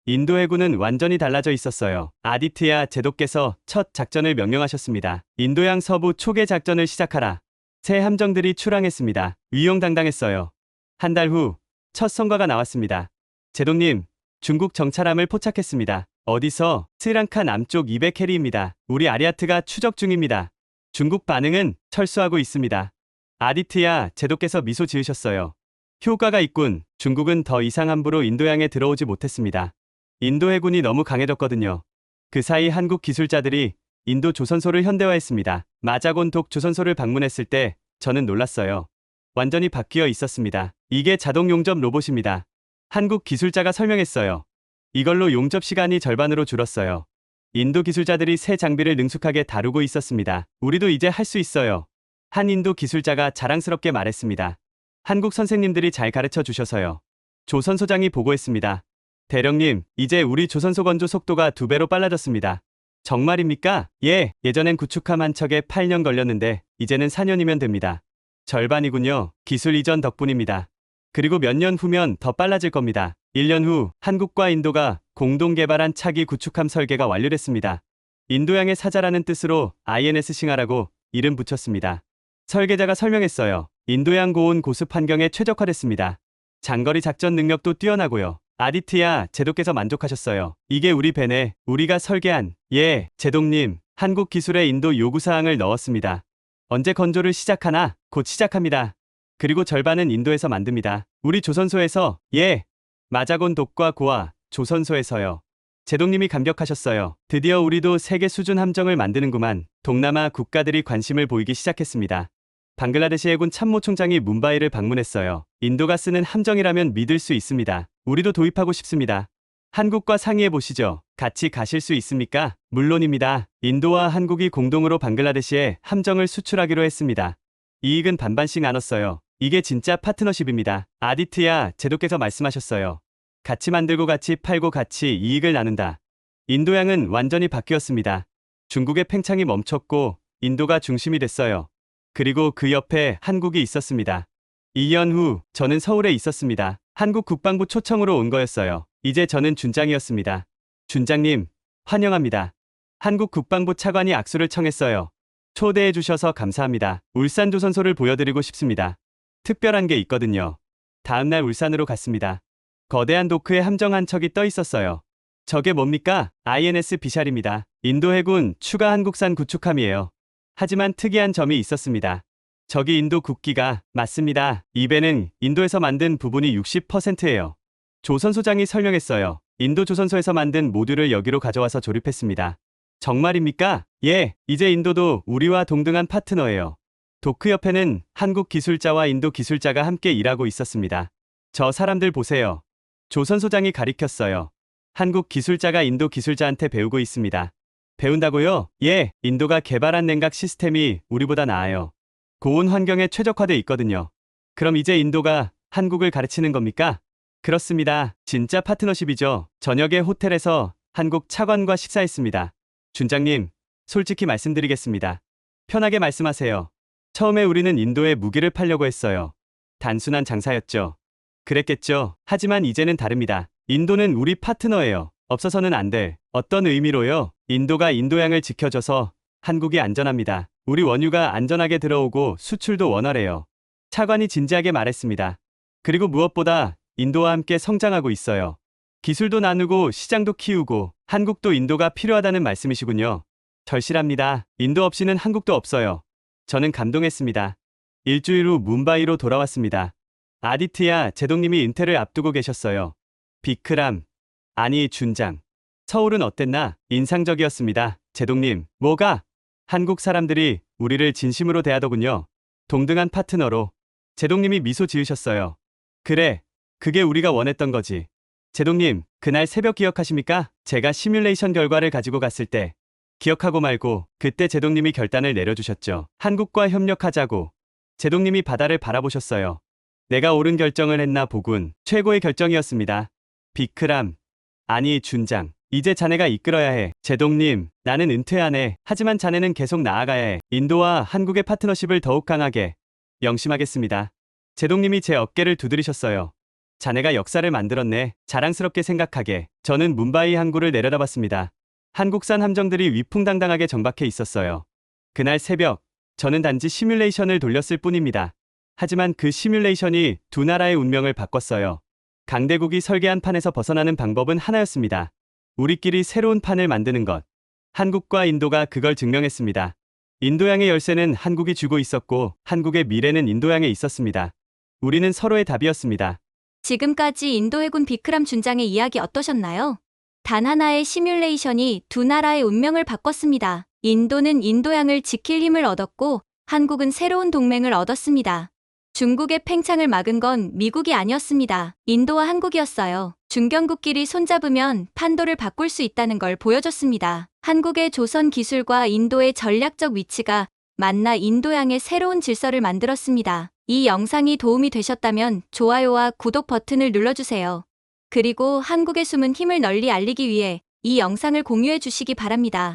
인도 해군은 완전히 달라져 있었어요. 아디트야 제독께서 첫 작전을 명령하셨습니다. 인도양 서부 초계 작전을 시작하라. 새 함정들이 출항했습니다. 위용당당했어요. 한 달 후 첫 성과가 나왔습니다. 제독님, 중국 정찰함을 포착했습니다. 어디서? 스리랑카 남쪽 200캐리입니다. 우리 아리아트가 추적 중입니다. 중국 반응은 철수하고 있습니다. 아디트야 제독께서 미소 지으셨어요. 효과가 있군. 중국은 더 이상 함부로 인도양에 들어오지 못했습니다. 인도 해군이 너무 강해졌거든요. 그 사이 한국 기술자들이 인도 조선소를 현대화했습니다. 마자곤 독 조선소를 방문했을 때 저는 놀랐어요. 완전히 바뀌어 있었습니다. 이게 자동 용접 로봇입니다. 한국 기술자가 설명했어요. 이걸로 용접 시간이 절반으로 줄었어요. 인도 기술자들이 새 장비를 능숙하게 다루고 있었습니다. 우리도 이제 할 수 있어요. 한 인도 기술자가 자랑스럽게 말했습니다. 한국 선생님들이 잘 가르쳐 주셔서요. 조선소장이 보고했습니다. 대령님, 이제 우리 조선소 건조 속도가 2배로 빨라졌습니다. 정말입니까? 예, 예전엔 구축함 한 척에 8년 걸렸는데 이제는 4년이면 됩니다. 절반이군요. 기술 이전 덕분입니다. 그리고 몇 년 후면 더 빨라질 겁니다. 1년 후 한국과 인도가 공동 개발한 차기 구축함 설계가 완료됐습니다. 인도양의 사자라는 뜻으로 INS 싱하라고 이름 붙였습니다. 설계자가 설명했어요. 인도양 고온 고습 환경에 최적화됐습니다. 장거리 작전 능력도 뛰어나고요. 아디트야 제독께서 만족하셨어요. 이게 우리 배네. 우리가 설계한. 예, 제독님. 한국 기술에 인도 요구사항을 넣었습니다. 언제 건조를 시작하나? 곧 시작합니다. 그리고 절반은 인도에서 만듭니다. 우리 조선소에서. 예. 마자곤 독과 고아, 조선소에서요. 제독님이 감격하셨어요. 드디어 우리도 세계 수준 함정을 만드는구만. 동남아 국가들이 관심을 보이기 시작했습니다. 방글라데시 해군 참모총장이 뭄바이를 방문했어요. 인도가 쓰는 함정이라면 믿을 수 있습니다. 우리도 도입하고 싶습니다. 한국과 상의해 보시죠. 같이 가실 수 있습니까? 물론입니다. 인도와 한국이 공동으로 방글라데시에 함정을 수출하기로 했습니다. 이익은 반반씩 나눴어요. 이게 진짜 파트너십입니다. 아디트야 제독께서 말씀하셨어요. 같이 만들고 같이 팔고 같이 이익을 나눈다. 인도양은 완전히 바뀌었습니다. 중국의 팽창이 멈췄고 인도가 중심이 됐어요. 그리고 그 옆에 한국이 있었습니다. 2년 후 저는 서울에 있었습니다. 한국 국방부 초청으로 온 거였어요. 이제 저는 준장이었습니다. 준장님, 환영합니다. 한국 국방부 차관이 악수를 청했어요. 초대해 주셔서 감사합니다. 울산 조선소를 보여드리고 싶습니다. 특별한 게 있거든요. 다음날 울산으로 갔습니다. 거대한 도크에 함정 한 척이 떠 있었어요. 저게 뭡니까? INS 비샬입니다. 인도 해군 추가 한국산 구축함이에요. 하지만 특이한 점이 있었습니다. 저기 인도 국기가 맞습니다. 이 배는 인도에서 만든 부분이 60%예요. 조선소장이 설명했어요. 인도 조선소에서 만든 모듈을 여기로 가져와서 조립했습니다. 정말입니까? 예, 이제 인도도 우리와 동등한 파트너예요. 도크 옆에는 한국 기술자와 인도 기술자가 함께 일하고 있었습니다. 저 사람들 보세요. 조선소장이 가리켰어요. 한국 기술자가 인도 기술자한테 배우고 있습니다. 배운다고요? 예, 인도가 개발한 냉각 시스템이 우리보다 나아요. 고온 환경에 최적화돼 있거든요. 그럼 이제 인도가 한국을 가르치는 겁니까? 그렇습니다. 진짜 파트너십이죠. 저녁에 호텔에서 한국 차관과 식사했습니다. 준장님, 솔직히 말씀드리겠습니다. 편하게 말씀하세요. 처음에 우리는 인도에 무기를 팔려고 했어요. 단순한 장사였죠. 그랬겠죠. 하지만 이제는 다릅니다. 인도는 우리 파트너예요. 없어서는 안 될. 어떤 의미로요? 인도가 인도양을 지켜줘서 한국이 안전합니다. 우리 원유가 안전하게 들어오고 수출도 원활해요. 차관이 진지하게 말했습니다. 그리고 무엇보다 인도와 함께 성장하고 있어요. 기술도 나누고 시장도 키우고 한국도 인도가 필요하다는 말씀이시군요. 절실합니다. 인도 없이는 한국도 없어요. 저는 감동했습니다. 일주일 후 뭄바이로 돌아왔습니다. 아디트야 제독님이 은퇴를 앞두고 계셨어요. 비크람, 아니 준장. 서울은 어땠나? 인상적이었습니다. 제독님, 뭐가? 한국 사람들이 우리를 진심으로 대하더군요. 동등한 파트너로. 제동님이 미소 지으셨어요. 그래, 그게 우리가 원했던 거지. 제동님, 그날 새벽 기억하십니까? 제가 시뮬레이션 결과를 가지고 갔을 때. 기억하고 말고 그때 제동님이 결단을 내려주셨죠. 한국과 협력하자고. 제동님이 바다를 바라보셨어요. 내가 옳은 결정을 했나 보군. 최고의 결정이었습니다. 비크람. 아니, 준장. 이제 자네가 이끌어야 해. 제동님, 나는 은퇴 안 해. 하지만 자네는 계속 나아가야 해. 인도와 한국의 파트너십을 더욱 강하게. 명심하겠습니다. 제동님이 제 어깨를 두드리셨어요. 자네가 역사를 만들었네. 자랑스럽게 생각하게. 저는 뭄바이 항구를 내려다봤습니다. 한국산 함정들이 위풍당당하게 정박해 있었어요. 그날 새벽, 저는 단지 시뮬레이션을 돌렸을 뿐입니다. 하지만 그 시뮬레이션이 두 나라의 운명을 바꿨어요. 강대국이 설계한 판에서 벗어나는 방법은 하나였습니다. 우리끼리 새로운 판을 만드는 것. 한국과 인도가 그걸 증명했습니다. 인도양의 열쇠는 한국이 쥐고 있었고 한국의 미래는 인도양에 있었습니다. 우리는 서로의 답이었습니다. 지금까지 인도 해군 비크람 준장의 이야기 어떠셨나요? 단 하나의 시뮬레이션이 두 나라의 운명을 바꿨습니다. 인도는 인도양을 지킬 힘을 얻었고 한국은 새로운 동맹을 얻었습니다. 중국의 팽창을 막은 건 미국이 아니었습니다. 인도와 한국이었어요. 중견국끼리 손잡으면 판도를 바꿀 수 있다는 걸 보여줬습니다. 한국의 조선 기술과 인도의 전략적 위치가 만나 인도양의 새로운 질서를 만들었습니다. 이 영상이 도움이 되셨다면 좋아요와 구독 버튼을 눌러주세요. 그리고 한국의 숨은 힘을 널리 알리기 위해 이 영상을 공유해 주시기 바랍니다.